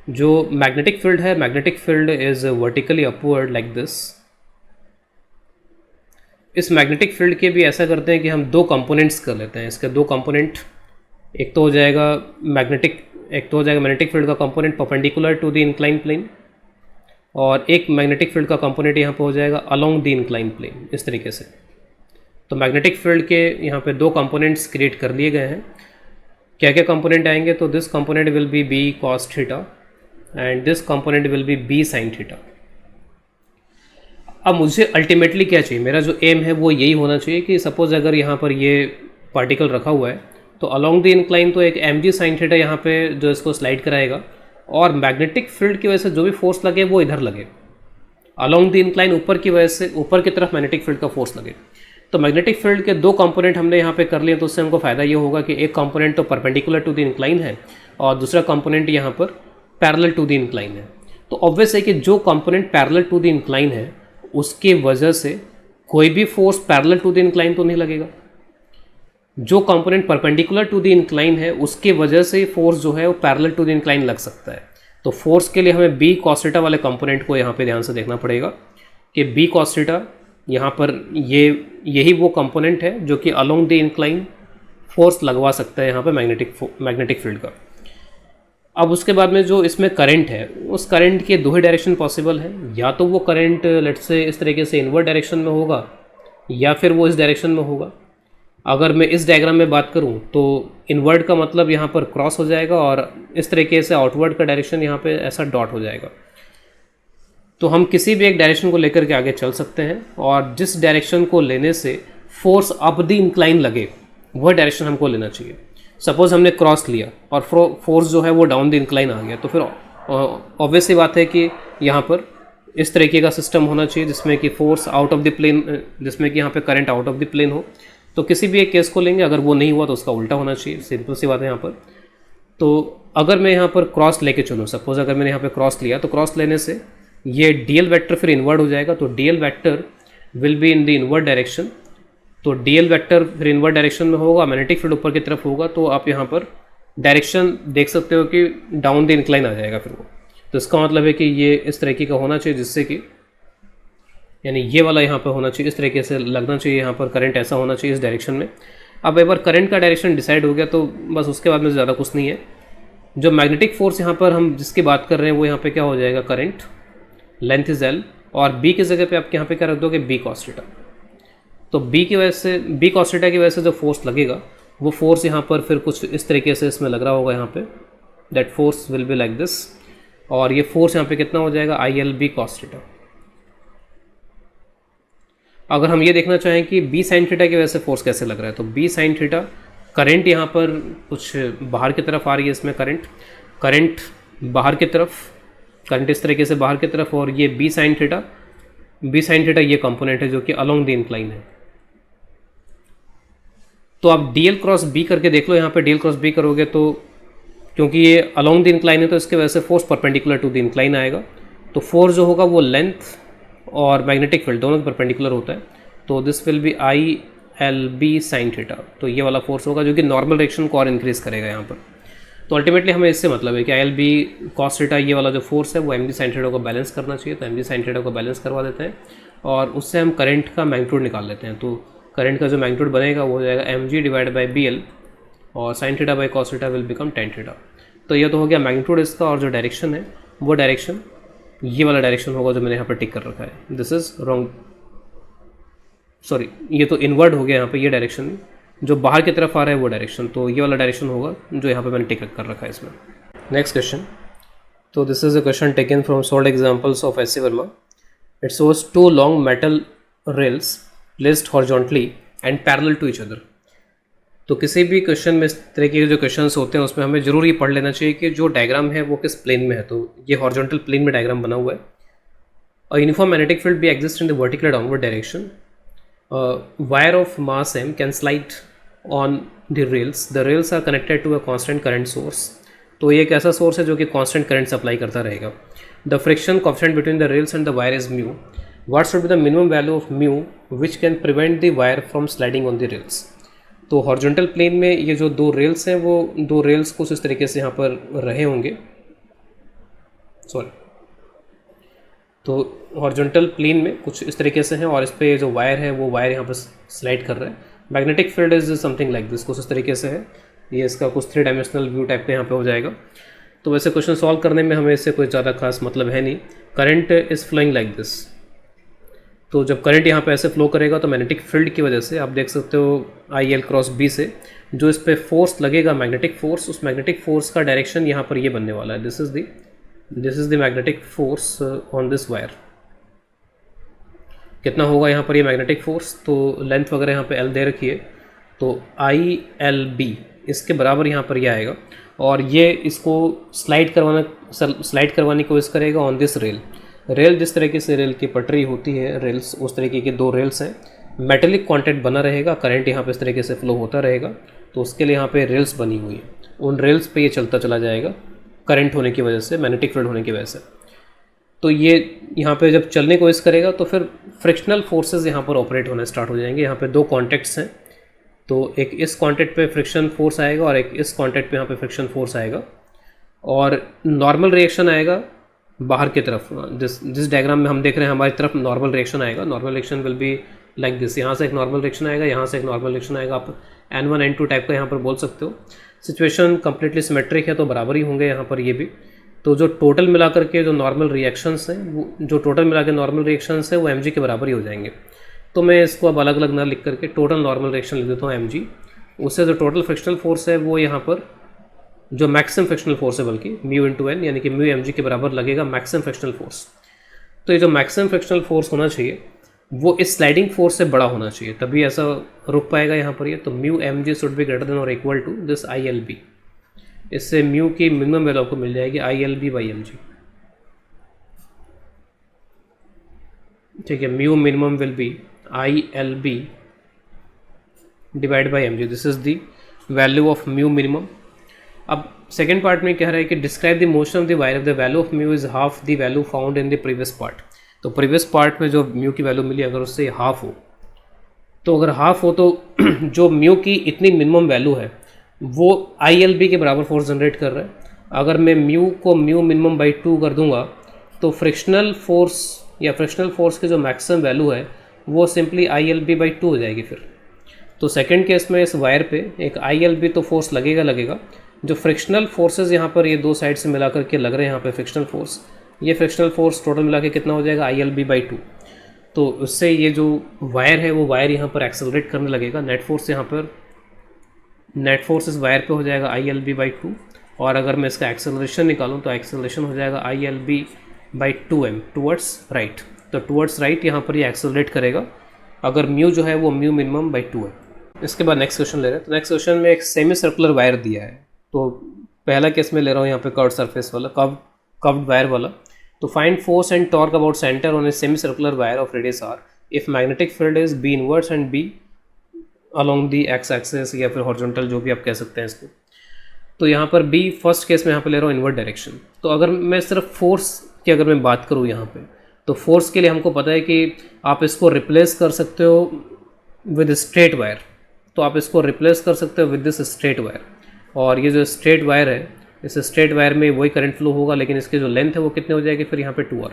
[SPEAKER 1] जो मैग्नेटिक फील्ड है, magnetic field is vertically upward like this. इस मैग्नेटिक फील्ड के भी ऐसा करते हैं कि हम दो कंपोनेंट्स कर लेते हैं। इसके दो कंपोनेंट, एक तो हो जाएगा मैग्नेटिक फील्ड का component perpendicular to the incline plane, और एक मैग्नेटिक फील्ड का कंपोनेंट यहाँ पे हो जाएगा अलोंग द इंक्लाइन प्लेन, इस तरीके से। तो मैग्नेटिक फील्ड के यहाँ पे दो कंपोनेंट्स क्रिएट कर लिए गए हैं। क्या क्या कंपोनेंट आएंगे, तो this component will be B cos theta and this component will be B sin theta. अब मुझे अल्टीमेटली क्या चाहिए, मेरा जो एम है वो यही होना चाहिए कि सपोज अगर यहाँ पर ये पार्टिकल रखा हुआ है, तो अलोंग द इंक्लाइन तो एक mg sin थीटा यहाँ पे जो इसको स्लाइड कराएगा, और मैग्नेटिक फील्ड की वजह से जो भी फोर्स लगे वो इधर लगे, अलोंग द इंक्लाइन ऊपर की वजह से ऊपर की तरफ मैग्नेटिक फील्ड का फोर्स लगे। तो मैग्नेटिक फील्ड के दो कंपोनेंट हमने यहाँ पे कर लिए, तो उससे हमको फ़ायदा ये होगा कि एक कंपोनेंट तो परपेंडिकुलर टू द इंक्लाइन है, और दूसरा कंपोनेंट यहाँ पर पैरेलल टू द इंक्लाइन है। तो ऑब्वियस है कि जो component parallel to the incline है उसके वजह से कोई भी force parallel to the incline तो नहीं लगेगा। जो component perpendicular to the incline है उसके वजह से फोर्स जो है वो पैरेलल टू द इंक्लाइन लग सकता है। तो फोर्स के लिए हमें B cos थीटा वाले कंपोनेंट को यहाँ पे ध्यान से देखना पड़ेगा कि B cos थीटा यहाँ पर यही वो कंपोनेंट है जो कि अलोंग द इंक्लाइन फोर्स लगवा सकता है यहाँ पे मैग्नेटिक फील्ड का। अब उसके बाद में जो इसमें करंट है, उस करंट के दो ही डायरेक्शन पॉसिबल है, या तो वो करंट लेट्स से इस तरीके से इनवर्ड डायरेक्शन में होगा, या फिर वो इस डायरेक्शन में होगा। अगर मैं इस डायग्राम में बात करूं तो इनवर्ड का मतलब यहाँ पर क्रॉस हो जाएगा, और इस तरीके से आउटवर्ड का डायरेक्शन यहाँ पे ऐसा डॉट हो जाएगा। तो हम किसी भी एक डायरेक्शन को लेकर के आगे चल सकते हैं, और जिस डायरेक्शन को लेने से फोर्स अप द इंक्लाइन लगे वह डायरेक्शन हमको लेना चाहिए। सपोज हमने क्रॉस लिया और फोर्स जो है वो डाउन द इंक्लाइन आ गया, तो फिर ऑब्वियस सी बात है कि यहाँ पर इस तरीके का सिस्टम होना चाहिए जिसमें कि force out of the plane, जिसमें कि यहाँ पे current out of the plane हो। तो किसी भी एक केस को लेंगे, अगर वो नहीं हुआ तो उसका उल्टा होना चाहिए, सिंपल सी बात है यहाँ पर। तो अगर मैं यहाँ पर क्रॉस लेके चलूँ, सपोज अगर मैंने यहाँ पर क्रॉस लिया, तो क्रॉस लेने से ये डीएल वेक्टर फिर इनवर्ड हो जाएगा, तो DL vector will be in the inward direction. तो डीएल वेक्टर फिर इनवर्ड डायरेक्शन में होगा, मैग्नेटिक फील्ड ऊपर की तरफ होगा, तो आप यहाँ पर डायरेक्शन देख सकते हो कि डाउन द इंक्लाइन आ जाएगा फिर वो। तो इसका मतलब है कि ये इस तरीके का होना चाहिए जिससे कि यानी ये वाला यहाँ पर होना चाहिए, इस तरीके से लगना चाहिए, यहाँ पर करंट ऐसा होना चाहिए इस डायरेक्शन में। अब एक बार करंट का डायरेक्शन डिसाइड हो गया तो बस उसके बाद में ज़्यादा कुछ नहीं है। जो मैग्नेटिक फोर्स यहाँ पर हम जिसकी बात कर रहे हैं वो यहाँ पे क्या हो जाएगा, करंट, लेंथ इज एल, और बी की जगह पे आप यहाँ पे क्या रख दोगे, बी कॉस थीटा। तो बी की वजह से, बी कॉस थीटा की वजह से जो फोर्स लगेगा वो फोर्स यहाँ पर फिर कुछ इस तरीके से इसमें लग रहा होगा यहाँ पे, that force will be like this, और ये फोर्स यहाँ पे कितना हो जाएगा, I L B cos theta. अगर हम ये देखना चाहें कि बी साइन थीटा की वजह से फोर्स कैसे लग रहा है, तो बी साइन थीटा, करंट यहाँ पर कुछ बाहर की तरफ आ रही है, इसमें करंट बाहर की तरफ, करंट इस तरीके से बाहर की तरफ, और ये बी साइन थीटा ये कंपोनेंट है जो कि अलोंग द इंक्लाइन है। तो आप डी एल क्रॉस बी करके देख लो, यहाँ पे डी एल क्रॉस बी करोगे तो क्योंकि ये अलोंग द इंक्लाइन है तो इसके वजह से force perpendicular to the incline आएगा। तो फोर्स जो होगा वो लेंथ और मैग्नेटिक फील्ड दोनों परपेंडिकुलर होता है। तो this will be I L B sine theta. तो ये वाला फोर्स होगा जो कि नॉर्मल डायरेक्शन को और इंक्रीज करेगा यहाँ पर। तो अल्टीमेटली हमें इससे मतलब है कि I L B cos theta ये वाला जो फोर्स है वो एम जी साइन थीटा को बैलेंस करना चाहिए। तो एम जी साइन थीटा को बैलेंस करवा देते हैं और उससे हम करंट का मैग्नीट्यूड निकाल लेते हैं। तो करंट का जो मैग्नीट्यूड बनेगा वो हो जाएगा M G divide by B L, और sine theta by cos theta will become tan theta. तो ये तो हो गया मैग्नीट्यूड इसका, और जो डायरेक्शन है वो डायरेक्शन ये वाला डायरेक्शन होगा जो मैंने यहाँ पर टिक कर रखा है। दिस इज रॉन्ग, सॉरी ये तो इनवर्ड हो गया यहाँ पे, ये डायरेक्शन जो बाहर की तरफ आ रहा है वो डायरेक्शन, तो ये वाला डायरेक्शन होगा जो यहाँ पे मैंने टिक कर रखा है इसमें। नेक्स्ट क्वेश्चन, तो this is a question taken from solved examples of S C Verma. It shows two long metal rails placed horizontally and parallel to each other. तो किसी भी क्वेश्चन में इस तरह के जो क्वेश्चंस होते हैं उसमें हमें जरूर ये पढ़ लेना चाहिए कि जो डायग्राम है वो किस प्लेन में है। तो ये हॉरिजॉन्टल प्लेन में डायग्राम बना हुआ है। A uniform magnetic field B exist in the vertical downward direction. Wire of mass m can slide on the rails. The rails are connected to a constant current source. तो ये एक ऐसा source है जो कि कांस्टेंट करंट सप्लाई करता रहेगा। The friction coefficient between the rails and the wire is mu. What should be the minimum value of mu which can prevent the wire from sliding on the rails. तो horizontal plane में ये जो दो rails हैं वो दो rails कुछ इस तरीके से यहाँ पर रहे होंगे, सॉरी, तो हॉरिजॉन्टल प्लेन में कुछ इस तरीके से हैं और इस पे जो वायर है वो वायर यहाँ पर स्लाइड कर रहा है। Magnetic field is something like this, कुछ इस तरीके से है। ये इसका कुछ 3 डायमेंशनल व्यू टाइप पे यहाँ पे हो जाएगा। तो वैसे क्वेश्चन सॉल्व करने में हमें इससे कोई ज़्यादा खास मतलब है नहीं। Current is flowing like this. तो जब करंट यहाँ पे ऐसे फ्लो करेगा तो मैग्नेटिक फील्ड की वजह से आप देख सकते हो आई एल क्रॉस बी से जो इस पर फोर्स लगेगा, मैग्नेटिक फोर्स, उस मैग्नेटिक फोर्स का डायरेक्शन यहाँ पर ये बनने वाला है। This is the magnetic force on this wire. कितना होगा यहाँ पर ये मैग्नेटिक फोर्स, तो लेंथ वगैरह यहाँ पे एल दे रखी है, तो आई एल बी इसके बराबर यहाँ पर ये आएगा और ये इसको स्लाइड करवाने की कोशिश करेगा ऑन दिस रेल। जिस तरीके से रेल की पटरी होती है, रेल्स उस तरीके की दो रेल्स हैं। मेटेलिक कॉन्टैक्ट बना रहेगा, करंट यहाँ पे इस तरीके से फ्लो होता रहेगा, तो उसके लिए यहाँ पे रेल्स बनी हुई है। उन रेल्स पे ये चलता चला जाएगा करंट होने की वजह से, मैग्नेटिक फील्ड होने की वजह से। तो ये यहाँ पे जब चलने की कोशिश करेगा तो फिर फ्रिक्शनल फोर्सेस यहाँ पर ऑपरेट होना स्टार्ट हो जाएंगे। यहाँ पे दो कॉन्टैक्ट्स हैं, तो एक इस कॉन्टैक्ट पे फ्रिक्शन फोर्स आएगा और एक इस कॉन्टैक्ट पे यहाँ पे फ्रिक्शन फोर्स आएगा और नॉर्मल रिएक्शन आएगा बाहर की तरफ। जिस डायग्राम में हम देख रहे हैं हमारी तरफ नॉर्मल रिएक्शन आएगा। Normal reaction will be like this. यहाँ से एक नॉर्मल रिएक्शन आएगा, यहाँ से एक नॉर्मल रिएक्शन आएगा। आप N1 N2 टाइप का यहाँ पर बोल सकते हो। सिचुएशन कंप्लीटली सिमेट्रिक है तो बराबर ही होंगे यहाँ पर ये भी। तो जो टोटल मिलाकर के जो नॉर्मल रिएक्शंस हैं वो mg के बराबर ही हो जाएंगे। तो मैं इसको अब अलग अलग ना लिख करके टोटल नॉर्मल रिएक्शन लिख देता हूँ mg। उससे जो टोटल फ्रिक्शनल फोर्स है वो यहाँ पर जो मैक्सिमम फ्रिक्शनल फोर्स है बल्कि म्यू इंटू एन, यानी कि म्यू mg के बराबर लगेगा मैक्सिमम फ्रिक्शनल फोर्स। तो ये जो मैक्सिमम फ्रिक्शनल फोर्स होना चाहिए वो इस स्लाइडिंग फोर्स से बड़ा होना चाहिए, तभी ऐसा रुक पाएगा यहाँ पर ये। तो mu mg should be greater than और equal to this I L B. इससे म्यू की मिनिमम वैल्यू आपको मिल जाएगी I L B by M G. ठीक है, mu minimum will be I L B divide by M G. This is the value of mu minimum. अब second part में कह रहा है कि describe the motion of the wire the value of mu is half the value found in the previous part. तो previous part में जो mu की वैल्यू मिली अगर उससे हाफ हो, तो अगर हाफ हो तो जो म्यू की इतनी मिनिमम वैल्यू है वो ILB के बराबर फोर्स जनरेट कर रहा है। अगर मैं म्यू को म्यू मिनिमम बाई 2 कर दूंगा तो फ्रिक्शनल फोर्स या फ्रिक्शनल फोर्स की जो मैक्सिमम वैल्यू है वो सिंपली ILB बाई 2 हो जाएगी फिर। तो सेकंड केस में इस वायर पे एक ILB तो फोर्स लगेगा। जो फ्रिक्शनल फोर्सेस यहाँ पर ये दो साइड से मिला करके लग रहे हैं यहाँ पे फ्रिक्शनल फोर्स, ये फ्रिक्शनल फोर्स टोटल मिला के कितना हो जाएगा ILB बाई 2। तो उससे ये जो वायर है वो वायर यहाँ पर एक्सेलरेट करने लगेगा। नेट फोर्स इस वायर पे हो जाएगा ILB बाई 2, और अगर मैं इसका एक्सेलरेशन निकालूँ तो एक्सेलरेशन हो जाएगा ILB by 2m towards right. तो टूवर्ड्स राइट यहाँ पर ये एक्सेलरेट करेगा अगर म्यू जो है वो म्यू मिनिमम बाई 2 है। इसके बाद नेक्स्ट क्वेश्चन ले रहे हैं। तो नेक्स्ट क्वेश्चन में एक सेमी सर्कुलर वायर दिया है। तो पहला केस में ले रहा हूँ यहाँ पे कर्व सरफेस वाला, कर्व्ड वायर वाला। तो find force and torque about centre on a semi circular wire of radius r if magnetic field is B inverse and B along the x axis या फिर हॉरिजॉन्टल, जो भी आप कह सकते हैं इसको। तो यहाँ पर B फर्स्ट केस में यहाँ पे ले रहा हूँ इनवर्ट डायरेक्शन। तो अगर मैं सिर्फ फोर्स की अगर मैं बात करूँ यहाँ पे, तो फोर्स के लिए हमको पता है कि आप इसको रिप्लेस कर सकते हो विद स्ट्रेट वायर। तो आप इसको रिप्लेस कर सकते हो विद दिस स्ट्रेट वायर, और ये जो स्ट्रेट वायर है इस स्ट्रेट वायर में वही करंट फ्लो होगा, लेकिन इसकी जो लेंथ है वो कितने हो जाएगी फिर यहाँ पे 2r।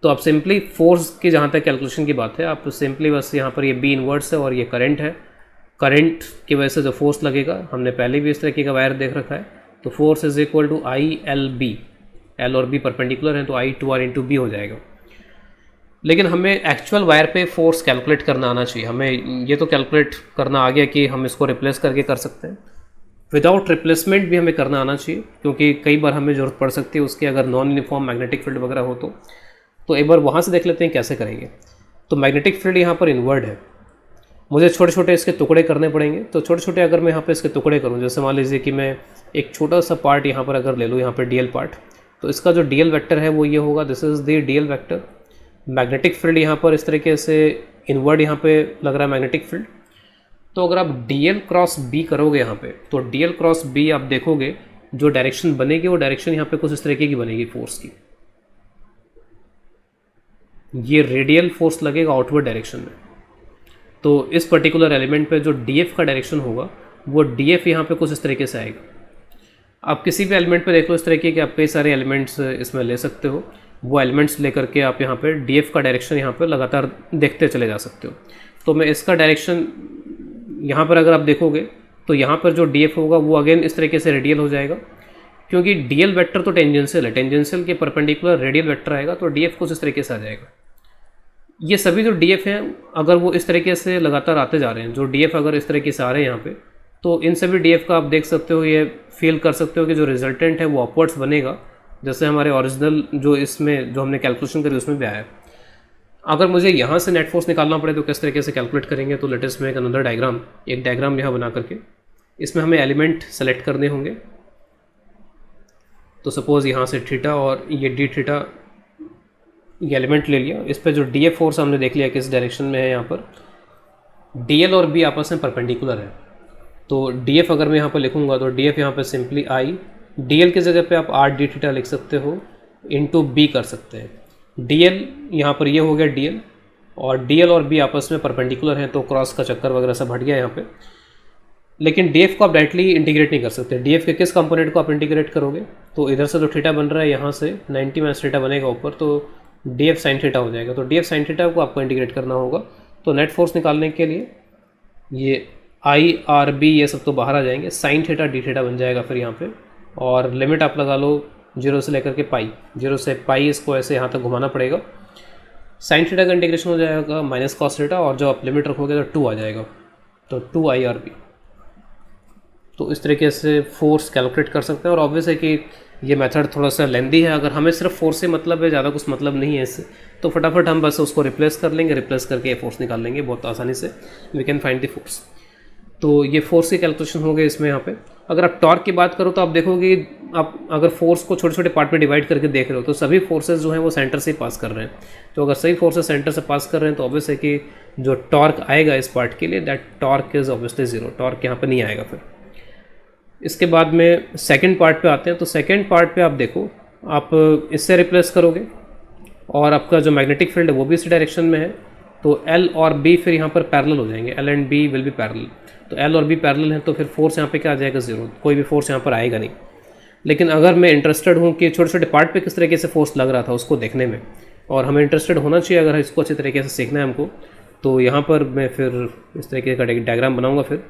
[SPEAKER 1] तो आप सिंपली फोर्स की जहाँ तक कैलकुलेशन की बात है, आप सिंपली बस यहाँ पर ये B इनवर्स है और ये करंट है। करंट की वजह से जो फोर्स लगेगा, हमने पहले भी इस तरीके का वायर देख रखा है। तो force is equal to ILB, L और B परपेंडिकुलर हैं तो I2R इंटू B हो जाएगा। लेकिन हमें एक्चुअल वायर पे फोर्स कैलकुलेट करना आना चाहिए। हमें ये तो कैलकुलेट करना आ गया कि हम इसको रिप्लेस करके कर सकते हैं, विदाउट रिप्लेसमेंट भी हमें करना आना चाहिए, क्योंकि कई बार हमें ज़रूरत पड़ सकती है उसकी, अगर नॉन यूनिफॉर्म मैग्नेटिक फील्ड वगैरह हो तो एक बार वहाँ से देख लेते हैं कैसे करेंगे। तो मैग्नेटिक फील्ड यहाँ पर इनवर्ड है, मुझे छोटे छोटे इसके टुकड़े करने पड़ेंगे। तो छोटे छोटे अगर मैं यहाँ पे इसके टुकड़े करूँ, जैसे मान लीजिए कि मैं एक छोटा सा पार्ट यहाँ पर अगर ले लूँ, यहाँ पर DL पार्ट, तो इसका जो DL वेक्टर है वो ये होगा, this is the DL vector. Magnetic field यहाँ पर इस तरीके से इनवर्ड यहाँ पे लग रहा है मैग्नेटिक फील्ड। तो अगर आप DL क्रॉस B करोगे यहाँ पे, तो DL क्रॉस B आप देखोगे जो डायरेक्शन बनेगी वो डायरेक्शन यहाँ पे कुछ इस तरीके की बनेगी फोर्स की। ये रेडियल फोर्स लगेगा आउटवर्ड डायरेक्शन में। तो इस पर्टिकुलर एलिमेंट पे जो DF का डायरेक्शन होगा वो DF यहाँ पे कुछ इस तरीके से आएगा। आप किसी भी एलिमेंट पे देख लो इस तरीके के, आप कई सारे एलिमेंट्स इसमें ले सकते हो, वो एलिमेंट्स लेकर के आप यहाँ पे DF का डायरेक्शन यहाँ पे लगातार देखते चले जा सकते हो। तो मैं इसका डायरेक्शन यहाँ पर अगर आप देखोगे तो यहाँ पर जो DF होगा वो अगेन इस तरीके से रेडियल हो जाएगा, क्योंकि DL वेक्टर तो टेंजेंशियल है, टेंजेंशियल के परपेंडिकुलर रेडियल वेक्टर आएगा, तो DF कुछ इस तरीके से आ जाएगा। ये सभी जो DF हैं अगर वो इस तरीके से लगातार आते जा रहे हैं, जो DF अगर इस तरीके से आ रहे हैं यहाँ पे, तो इन सभी DF का आप देख सकते हो, ये फील कर सकते हो कि जो रिजल्टेंट है वो अपवर्ड्स बनेगा, जैसे हमारे ओरिजिनल जो इसमें जो हमने कैलकुलेशन करी उसमें भी आया है। अगर मुझे यहाँ से नेट फोर्स निकालना पड़े तो किस तरीके से कैलकुलेट करेंगे, तो लेटेस्ट में एक अनदर डायग्राम, एक डायग्राम यहाँ बना करके इसमें हमें एलिमेंट सेलेक्ट करने होंगे। तो सपोज़ यहाँ से थीटा और ये d थीटा ये एलिमेंट ले लिया, इस पर जो DF फोर्स हमने देख लिया किस डायरेक्शन में है, यहाँ पर DL और B आपस में परपेंडिकुलर है। तो DF अगर मैं यहाँ पर लिखूँगा तो DF यहाँ पर सिंपली I, DL की जगह पे आप R d थीटा लिख सकते हो, इंटू B कर सकते हैं। DL यहाँ पर ये हो गया DL, और DL और B आपस में परपेंडिकुलर हैं तो क्रॉस का चक्कर वगैरह सब हट गया यहाँ पे। लेकिन DF को आप डायरेक्टली इंटीग्रेट नहीं कर सकते। DF के किस कंपोनेंट को आप इंटीग्रेट करोगे, तो इधर से जो थीटा बन रहा है यहाँ से 90 माइनस थीटा बनेगा ऊपर, तो DF साइन थीटा हो जाएगा। तो DF साइन थीटा को आपको इंटीग्रेट करना होगा। तो नेट फोर्स निकालने के लिए ये IRB ये सब तो बाहर आ जाएंगे, साइन थीटा d थीटा बन जाएगा फिर यहाँ पे, और लिमिट आप लगा लो 0 से लेकर के पाई, 0 से पाई इसको ऐसे यहाँ तक घुमाना पड़ेगा। साइन थीटा का इंटीग्रेशन हो जाएगा माइनस कॉस थीटा, और जब आप लिमिट रखोगे तो 2 आ जाएगा, तो 2 IRB। तो इस तरीके से फोर्स कैलकुलेट कर सकते हैं। और ऑब्वियस है कि ये मेथड थोड़ा सा लेंदी है, अगर हमें सिर्फ फोर्स से मतलब है, ज़्यादा कुछ मतलब नहीं है इससे, तो फटाफट हम बस उसको रिप्लेस कर लेंगे, रिप्लेस करके फोर्स निकाल लेंगे बहुत आसानी से, we can find the force. तो ये फोर्स की कैलकुलेशन हो गई इसमें। यहाँ पे अगर आप टॉर्क की बात करो तो आप देखोगे, आप अगर फोर्स को छोटे छोटे पार्ट में डिवाइड करके देख रहे हो तो सभी फोर्सेज जो हैं वो सेंटर से ही पास कर रहे हैं। तो अगर सही फोर्सेज सेंटर से पास कर रहे हैं तो ऑब्वियस है कि जो टॉर्क आएगा इस पार्ट के लिए, that torque is obviously zero, torque यहाँ पर नहीं आएगा। फिर इसके बाद में सेकेंड पार्ट पे आते हैं। तो सेकेंड पार्ट पे आप देखो, आप इससे रिप्लेस करोगे और आपका जो मैग्नेटिक फील्ड है वो भी इसी डायरेक्शन में है, तो एल और बी फिर यहाँ पर पैरेलल हो जाएंगे, L and B will be parallel. तो एल और बी पैरेलल हैं तो फिर फोर्स यहाँ पे क्या आ जाएगा, ज़ीरो, कोई भी फोर्स यहाँ पर आएगा नहीं। लेकिन अगर मैं इंटरेस्टेड हूँ कि छोटे छोटे पार्ट पे किस तरीके से फोर्स लग रहा था उसको देखने में, और हमें इंटरेस्टेड होना चाहिए अगर इसको अच्छे तरीके से सीखना है हमको, तो यहाँ पर मैं फिर इस तरीके का डायग्राम बनाऊँगा फिर,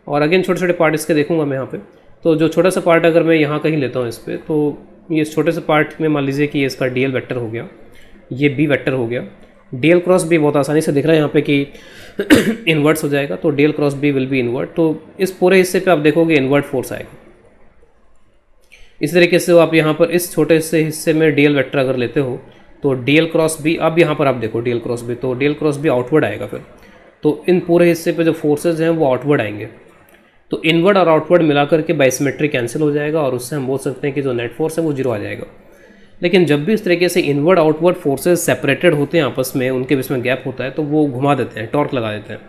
[SPEAKER 1] और अगेन छोटे छोटे पार्ट इसके देखूँगा मैं यहाँ पे। तो जो छोटा सा पार्ट अगर मैं यहाँ कहीं लेता हूँ इस पर, तो ये इस छोटे से पार्ट में मान लीजिए कि ये इसका डी एल वेक्टर हो गया, ये बी वेक्टर हो गया, डी एल क्रॉस बी बहुत आसानी से दिख रहा है यहाँ पे कि इन्वर्ट्स हो जाएगा, तो D L cross B will be invert. तो इस पूरे हिस्से पे आप देखोगे इन्वर्ट फोर्स आएगा। इस तरीके से आप यहाँ पर इस छोटे से हिस्से में डी एल वेक्टर अगर लेते हो तो डी एल क्रॉस बी, अब यहाँ पर आप देखो डी एल क्रॉस बी, तो D L cross B outward आएगा फिर। तो इन पूरे हिस्से पे जो फोर्सेज हैं वो आउटवर्ड आएंगे, तो इनवर्ड और आउटवर्ड मिलाकर के बाइसिमेट्री कैंसिल हो जाएगा, और उससे हम बोल सकते हैं कि जो नेट फोर्स है वो जीरो आ जाएगा। लेकिन जब भी इस तरीके से इनवर्ड आउटवर्ड फोर्सेज सेपरेटेड होते हैं आपस में, उनके बीच में गैप होता है, तो वो घुमा देते हैं, टॉर्क लगा देते हैं।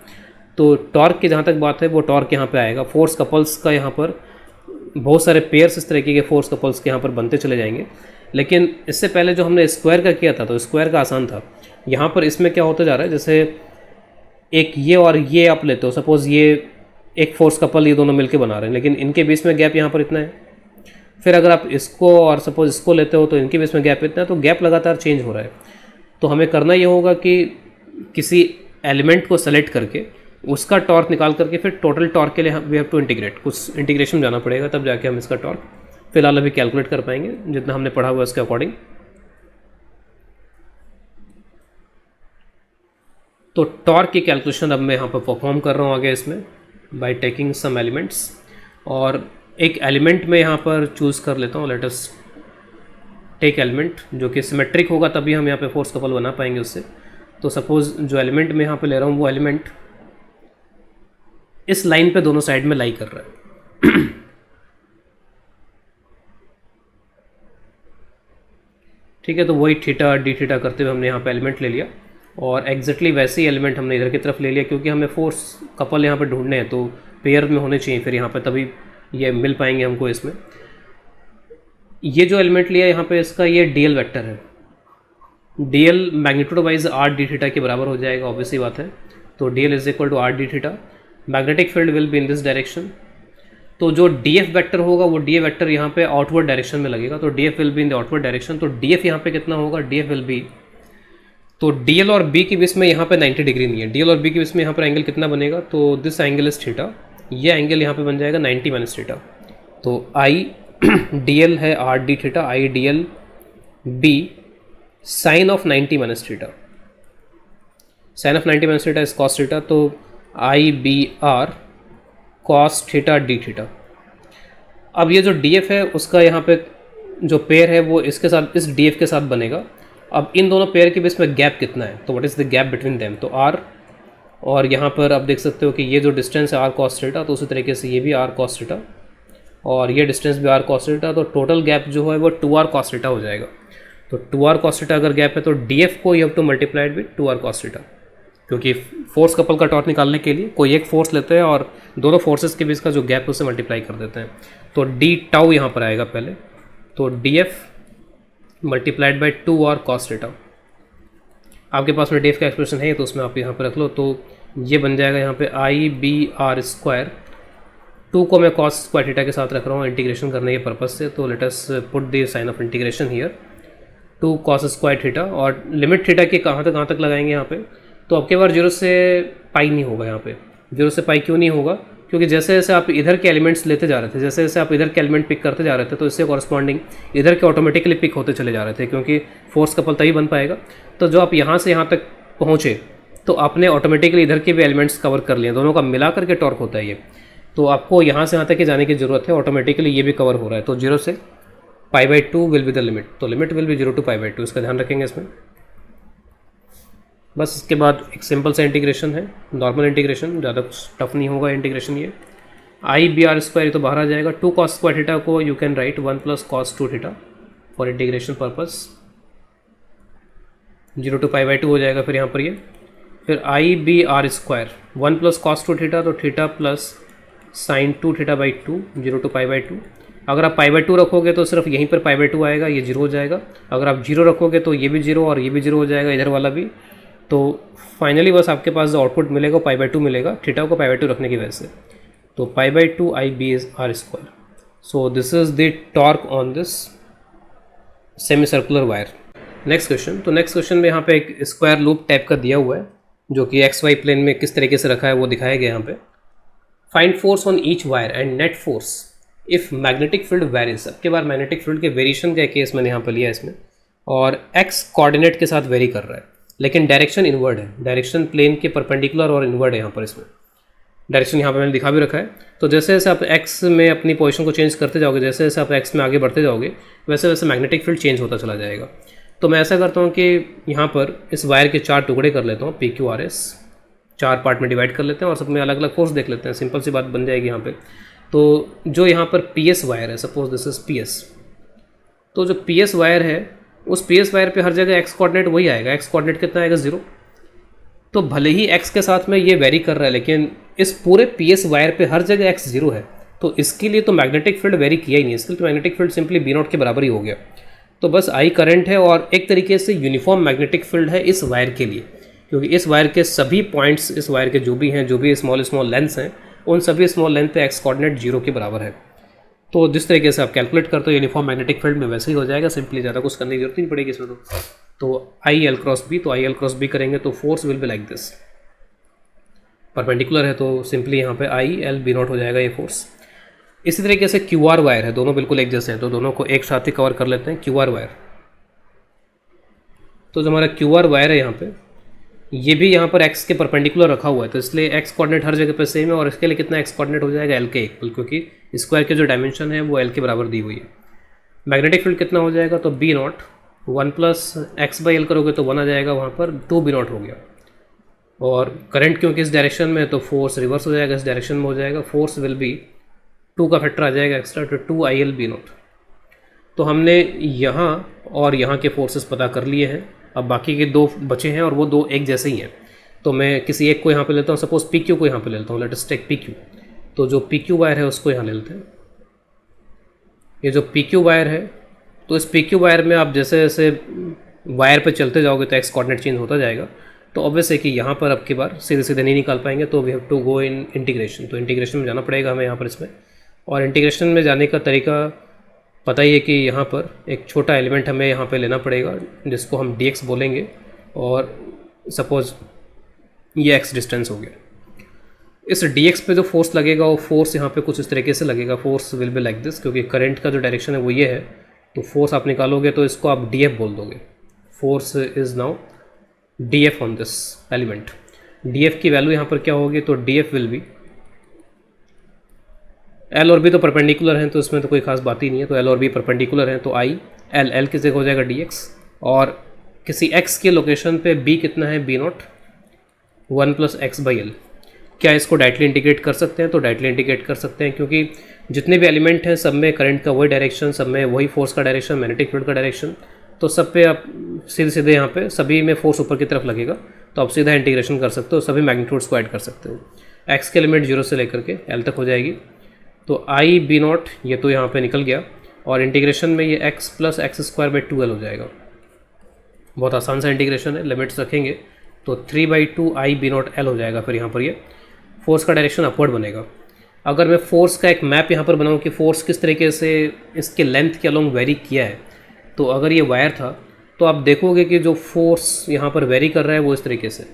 [SPEAKER 1] तो टॉर्क की जहाँ तक बात है वो टॉर्क यहाँ पे आएगा। फोर्स कपल्स का यहाँ पर बहुत सारे पेयर्स इस तरीके के फोर्स कपल्स के यहाँ पर बनते चले जाएंगे। लेकिन इससे पहले जो हमने स्क्वायर का किया था तो स्क्वायर का आसान था। यहाँ पर इसमें क्या होता जा रहा है, जैसे एक ये और ये आप लेते हो, सपोज़ ये एक फोर्स कपल ये दोनों मिलके बना रहे हैं, लेकिन इनके बीच में गैप यहाँ पर इतना है। फिर अगर आप इसको और सपोज इसको लेते हो तो इनके बीच में गैप इतना है, तो गैप लगातार चेंज हो रहा है। तो हमें करना ये होगा कि किसी एलिमेंट को सेलेक्ट करके उसका टॉर्क निकाल करके फिर टोटल टॉर्क के लिए वी हैव टू इंटीग्रेट, कुछ इंटीग्रेशन जाना पड़ेगा, तब जाके हम इसका टॉर्क फिलहाल अभी कैलकुलेट कर पाएंगे जितना हमने पढ़ा हुआ इसके अकॉर्डिंग। तो टॉर्क की कैलकुलेशन अब मैं यहाँ पर परफॉर्म कर रहा हूँ आगे इसमें बाय टेकिंग सम एलिमेंट्स, और एक एलिमेंट में यहाँ पर चूज़ कर लेता हूँ। लेट अस टेक एलिमेंट जो कि सिमेट्रिक होगा, तभी हम यहाँ पे फोर्स कपल बना पाएंगे उससे। तो सपोज़ जो एलिमेंट मैं यहाँ पे ले रहा हूँ वो एलिमेंट इस लाइन पे दोनों साइड में लाई कर रहा है ठीक है, तो वही थीटा डी थीटा करते हुए हमने यहाँ पे एलिमेंट ले लिया, और एग्जैक्टली वैसे ही एलिमेंट हमने इधर की तरफ ले लिया, क्योंकि हमें फोर्स कपल यहाँ पे ढूंढने हैं तो पेयर में होने चाहिए फिर यहाँ पे, तभी ये मिल पाएंगे हमको इसमें। ये जो एलिमेंट लिया यहाँ पे इसका ये डी एल वैक्टर है, D L magnitude wise R D theta के बराबर हो जाएगा, ऑब्वियसली बात है। तो D L is equal to R D theta, magnetic field will be in this direction. तो जो डी एफ वैक्टर होगा वो डी एफ वैक्टर यहाँ पे आउटवर्ड डायरेक्शन में लगेगा, तो D F will be in the outward direction. तो डी एफ यहाँ पे कितना होगा, डी एफ विल बी, तो डी एल और बी के बीच में यहाँ पे 90 डिग्री नहीं है, डी एल और बी के बीच में यहाँ पर एंगल कितना बनेगा, तो दिस एंगल इज थीटा, ये एंगल यहाँ पे बन जाएगा 90 माइनस थीटा। तो आई डी एल है R D theta, I D l B sine of 90 minus theta, sine of 90 minus theta is cos theta, तो I B R cos theta d theta. अब ये जो डी एफ है उसका यहाँ पे जो पेयर है वो इसके साथ, इस डी एफ के साथ बनेगा। अब इन दोनों पेयर के बीच में गैप कितना है, तो what is the gap between them, तो आर, और यहाँ पर आप देख सकते हो कि ये जो डिस्टेंस है आर कॉस थीटा, तो उसी तरीके से ये भी आर कॉस थीटा, और ये डिस्टेंस भी आर कॉस थीटा, तो टोटल गैप जो है वो 2r कॉस थीटा हो जाएगा। तो 2r कॉस थीटा अगर गैप है तो डी एफ को you have two multiplied with 2r cos theta, क्योंकि फोर्स कपल का टॉर्क निकालने के लिए कोई एक फोर्स लेते हैं और दोनों फोर्सेस के बीच का जो गैप है उससे मल्टीप्लाई कर देते हैं। तो डी टाउ यहाँ पर आएगा पहले, तो D F multiplied by 2r cos theta. आपके पास में डी एफ का एक्सप्रेशन है तो उसमें आप यहाँ पर रख लो, तो ये बन जाएगा यहाँ पे आई बी आर स्क्वायर, 2 को मैं कॉस स्क्वायर थीटा के साथ रख रहा हूँ इंटीग्रेशन करने के पर्पज़ से। तो let us put the sign of integration here, 2 cos square theta, और लिमिट थीटा के कहाँ तक लगाएंगे यहाँ पे, तो अब के बार 0 से पाई नहीं होगा यहाँ पे। 0 से पाई क्यों नहीं होगा, क्योंकि जैसे जैसे आप इधर के एलिमेंट्स लेते जा रहे थे, जैसे जैसे आप इधर के एलिमेंट पिक करते जा रहे थे, तो इससे कॉरस्पॉन्डिंग इधर के ऑटोमेटिकली पिक होते चले जा रहे थे, क्योंकि फोर्स कपल तभी बन पाएगा। तो जो आप यहाँ से यहाँ तक पहुँचे तो आपने ऑटोमेटिकली इधर के भी एलिमेंट्स कवर कर लिए, दोनों का मिला करके टॉर्क होता है ये। तो आपको यहाँ से यहाँ तक जाने की ज़रूरत है, ऑटोमेटिकली ये भी कवर हो रहा है। तो 0 से π/2 विल बी द लिमिट, तो लिमिट विल बी 0 to π/2, इसका ध्यान रखेंगे इसमें। बस इसके बाद एक सिंपल सा इंटीग्रेशन है, नॉर्मल इंटीग्रेशन, ज़्यादा कुछ टफ नहीं होगा इंटीग्रेशन ये। आई बी आर स्क्वायर तो बाहर आ जाएगा, 2 cos स्क्वायर थीटा को you can write 1 + cos 2 theta for integration purpose, 0 to π/2 हो जाएगा फिर यहाँ पर ये। फिर I B R square 1 + cos 2 theta, तो थीटा प्लस साइन 2 θ/2, 0 to π/2। अगर आप π/2 रखोगे तो सिर्फ यहीं पर π/2 आएगा, ये 0 हो जाएगा। अगर आप 0 रखोगे तो ये भी 0 और ये भी 0 हो जाएगा, इधर वाला भी। तो फाइनली बस आपके पास जो आउटपुट मिलेगा पाई बाई 2 मिलेगा, थीटा को पाई बाई 2 रखने की वजह से। तो pi by 2 I B is R square. So this is the torque on this semi circular wire. Next question, तो नेक्स्ट क्वेश्चन में यहाँ पे एक स्क्वायर लूप टाइप का दिया हुआ है जो कि एक्स वाई प्लेन में किस तरीके से रखा है वो दिखाया गया यहाँ पे। Find force on each wire and net force if magnetic field varies. अब के बाद मैग्नेटिक फील्ड के वेरिएशन का केस मैंने यहाँ पर लिया इसमें, और एक्स कोऑर्डिनेट के साथ वेरी कर रहा है लेकिन डायरेक्शन इनवर्ड है, डायरेक्शन प्लेन के परपेंडिकुलर और इनवर्ड है यहाँ पर। इसमें डायरेक्शन यहाँ पर मैंने दिखा भी रखा है। तो जैसे जैसे आप एक्स में अपनी पोजीशन को चेंज करते जाओगे, जैसे जैसे आप एक्स में आगे बढ़ते जाओगे, वैसे वैसे मैग्नेटिक फील्ड चेंज होता चला जाएगा। तो मैं ऐसा करता हूँ कि यहाँ पर इस वायर के 4 टुकड़े कर लेता हूँ, P Q R S, 4 part में डिवाइड कर लेते हैं और सब में अलग अलग फोर्स देख लेते हैं। सिंपल सी बात बन जाएगी यहाँ पे। तो जो यहाँ पर पी एस वायर है, suppose this is P S, तो जो पी एस वायर है उस पी एस वायर पे हर जगह एक्स कोऑर्डिनेट वही आएगा। एक्स कोऑर्डिनेट कितना आएगा? 0। तो भले ही एक्स के साथ में ये वेरी कर रहा है लेकिन इस पूरे पी एस वायर पे हर जगह एक्स 0 है, तो इसके लिए तो मैग्नेटिक फील्ड वेरी किया ही नहीं, इसके लिए तो magnetic field simply B naught के बराबर ही हो गया। तो बस आई करंट है और एक तरीके से यूनिफॉर्म मैग्नेटिक फील्ड है इस वायर के लिए, क्योंकि इस वायर के सभी पॉइंट्स, इस वायर के जो भी हैं, जो भी स्मॉल स्मॉल लेंथ्स हैं, उन सभी स्मॉल लेंथ पे एक्स कोऑर्डिनेट 0 के बराबर है। तो जिस तरीके से आप कैलकुलेट करते हो यूनिफॉर्म मैग्नेटिक फील्ड में वैसे ही हो जाएगा, सिंपली ज़्यादा कुछ करने की जरूरत नहीं पड़ेगी इसमें। तो आई एल क्रॉस बी, तो आई एल क्रॉस बी करेंगे तो force will be like this. Perpendicular है तो सिंपली यहाँ पे आई एल बी नॉट हो जाएगा ये फोर्स। इसी तरीके से क्यू आर वायर है, दोनों बिल्कुल एक जैसे हैं, तो दोनों को एक साथ ही कवर कर लेते हैं। क्यू आर वायर, तो जो हमारा क्यू आर वायर है यहाँ पे, ये भी यहाँ पर एक्स के परपेंडिकुलर रखा हुआ है, तो इसलिए एक्स कोऑर्डिनेट हर जगह पे सेम है और इसके लिए कितना एक्स कोऑर्डिनेट हो जाएगा? एल के इक्वल, क्योंकि स्क्वायर के जो डायमेंशन है वो एल के बराबर दी हुई है। मैग्नेटिक फील्ड कितना हो जाएगा? तो B naught 1 plus X by L करोगे तो 1 आ जाएगा, वहाँ पर 2 बी नॉट हो गया। और करंट क्योंकि इस डायरेक्शन में है तो फोर्स रिवर्स हो जाएगा, इस डायरेक्शन में हो जाएगा। फोर्स विल बी 2 का फैक्टर आ जाएगा एक्स्ट्रा, तो 2 आई एल बी नॉट। तो हमने यहाँ और यहाँ के फोर्सेस पता कर लिए हैं। अब बाकी के 2 बचे हैं और वो 2 एक जैसे ही हैं, तो मैं किसी एक को यहाँ पे लेता हूँ। सपोज पी क्यू को यहाँ पे लेता हूँ, let us take P Q. तो जो पी क्यू वायर है उसको यहाँ ले लेते हैं। ये जो पी क्यू वायर है, तो इस पी क्यू वायर में आप जैसे जैसे वायर पे चलते जाओगे तो एक्स कोऑर्डिनेट चेंज होता जाएगा। तो ऑब्वियस है कि यहाँ पर अब की बार सीधे सीधे नहीं निकाल पाएंगे, तो we have to go in integration. तो इंटीग्रेशन में जाना पड़ेगा हमें यहाँ पर इसमें। और इंटीग्रेशन में जाने का तरीका पता ही है कि यहाँ पर एक छोटा एलिमेंट हमें यहाँ पे लेना पड़ेगा जिसको हम dx बोलेंगे, और सपोज ये x डिस्टेंस हो गया। इस dx पे जो फोर्स लगेगा वो फोर्स यहाँ पे कुछ इस तरीके से लगेगा। Force will be like this, क्योंकि करंट का जो डायरेक्शन है वो ये है, तो फोर्स आप निकालोगे तो इसको आप df बोल दोगे। Force is now df on this element. df की वैल्यू यहाँ पर क्या होगी? तो df विल बी, एल और बी तो परपेंडिकुलर हैं तो इसमें तो कोई खास बात ही नहीं है, तो एल और बी परपेंडिकुलर हैं तो आई एल, एल की जगह हो जाएगा dx, और किसी x के लोकेशन पे b कितना है? b not 1 plus X by L. क्या इसको डायरेक्टली इंटीग्रेट कर सकते हैं? तो डायरेक्टली इंटीग्रेट कर सकते हैं, क्योंकि जितने भी एलिमेंट हैं सब में करंट का वही डायरेक्शन, सब में वही फोर्स का डायरेक्शन, मैग्नेटिक फील्ड का डायरेक्शन, तो सब पे आप सीधे सीधे यहाँ पे सभी में फोर्स ऊपर की तरफ लगेगा, तो आप सीधा इंटीग्रेशन कर सकते हो, सभी मैग्नीट्यूड्स को ऐड कर सकते हो। एक्स के लिमिट 0 से लेकर के एल तक हो जाएगी। तो आई बी नॉट ये तो यहाँ पे निकल गया, और इंटीग्रेशन में ये x plus x square by 2l हो जाएगा। बहुत आसान सा इंटीग्रेशन है, लिमिट्स रखेंगे तो 3/2 आई बी नॉट एल हो जाएगा। फिर यहाँ पर ये फोर्स का डायरेक्शन अपवर्ड बनेगा। अगर मैं फोर्स का एक मैप यहाँ पर बनाऊँ कि फोर्स किस तरीके से इसके लेंथ के अलोंग वेरी किया है, तो अगर ये वायर था तो आप देखोगे कि जो फोर्स यहाँ पर वेरी कर रहा है वो इस तरीके से,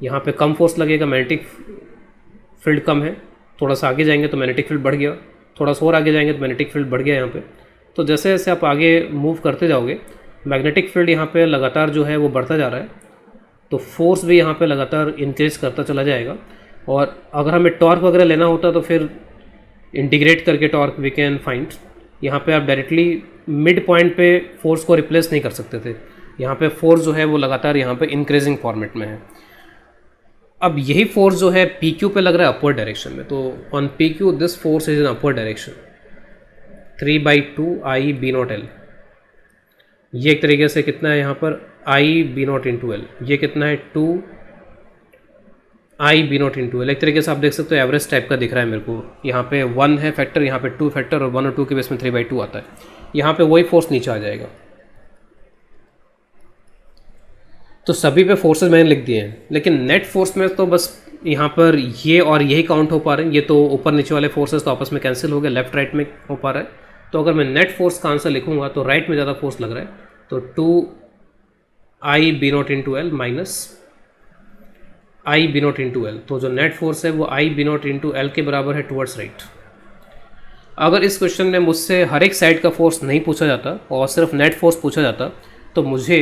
[SPEAKER 1] यहाँ पे कम फोर्स लगेगा, मैग्नेटिक फील्ड कम है, थोड़ा सा आगे जाएंगे तो मैग्नेटिक फील्ड बढ़ गया, थोड़ा सा और आगे जाएंगे तो मैग्नेटिक फील्ड बढ़ गया यहाँ पे। तो जैसे जैसे आप आगे मूव करते जाओगे मैग्नेटिक फील्ड यहाँ पे लगातार जो है वो बढ़ता जा रहा है, तो फोर्स भी यहाँ पे लगातार इंक्रीज करता चला जाएगा। और अगर हमें टॉर्क वगैरह लेना होता तो फिर इंटीग्रेट करके टॉर्क वी कैन फाइंड। यहाँ पे आप डायरेक्टली मिड पॉइंट पे फोर्स को रिप्लेस नहीं कर सकते थे, यहाँ पे फोर्स जो है वो लगातार यहाँ पे इंक्रीजिंग फॉर्मेट में है। अब यही फोर्स जो है पी क्यू पे लग रहा है अपवर्ड डायरेक्शन में, तो on P Q this force is in upward direction 3/2 I B naught L. ये एक तरीके से कितना है यहाँ पर I B naught into L, ये कितना है 2 I B naught into L. एक तरीके से आप देख सकते हो एवरेज टाइप का दिख रहा है मेरे को, यहाँ पे 1 है फैक्टर, यहाँ पे 2 फैक्टर, और 1 और 2 के बेस में 3/2 आता है। यहाँ पे वही फोर्स नीचे आ जाएगा। तो सभी पे फोर्सेस मैंने लिख दिए हैं, लेकिन नेट फोर्स में तो बस यहाँ पर ये और यही काउंट हो पा रहे हैं। ये तो ऊपर नीचे वाले फोर्सेस तो आपस में कैंसिल हो गए, लेफ्ट राइट में हो पा रहा है। तो अगर मैं नेट फोर्स का आंसर लिखूंगा तो राइट में ज़्यादा फोर्स लग रहा है, तो 2I B0 into L minus I B0 into L. तो जो नेट फोर्स है वो I B0 इंटू एल के बराबर है टुवर्ड्स राइट। अगर इस क्वेश्चन में मुझसे हर एक साइड का फोर्स नहीं पूछा जाता और सिर्फ नेट फोर्स पूछा जाता तो मुझे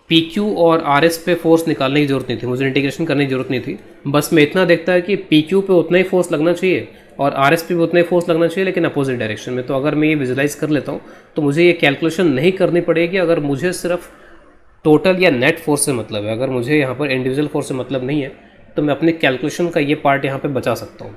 [SPEAKER 1] PQ और RS पे फोर्स निकालने की ज़रूरत नहीं थी, मुझे इंटीग्रेशन करने की ज़रूरत नहीं थी। बस मैं इतना देखता है कि PQ पे उतना ही फोर्स लगना चाहिए और RS पे भी उतना ही फोर्स लगना चाहिए, लेकिन अपोजिट डायरेक्शन में। तो अगर मैं ये विजुलाइज कर लेता हूँ तो मुझे ये कैलकुलेशन नहीं करनी पड़ेगी अगर मुझे सिर्फ टोटल या नेट फोर्स से मतलब है। अगर मुझे यहाँ पर इंडिविजुअल फोर्स से मतलब नहीं है तो मैं अपने कैलकुलेशन का ये पार्ट यहाँ पर बचा सकता हूँ।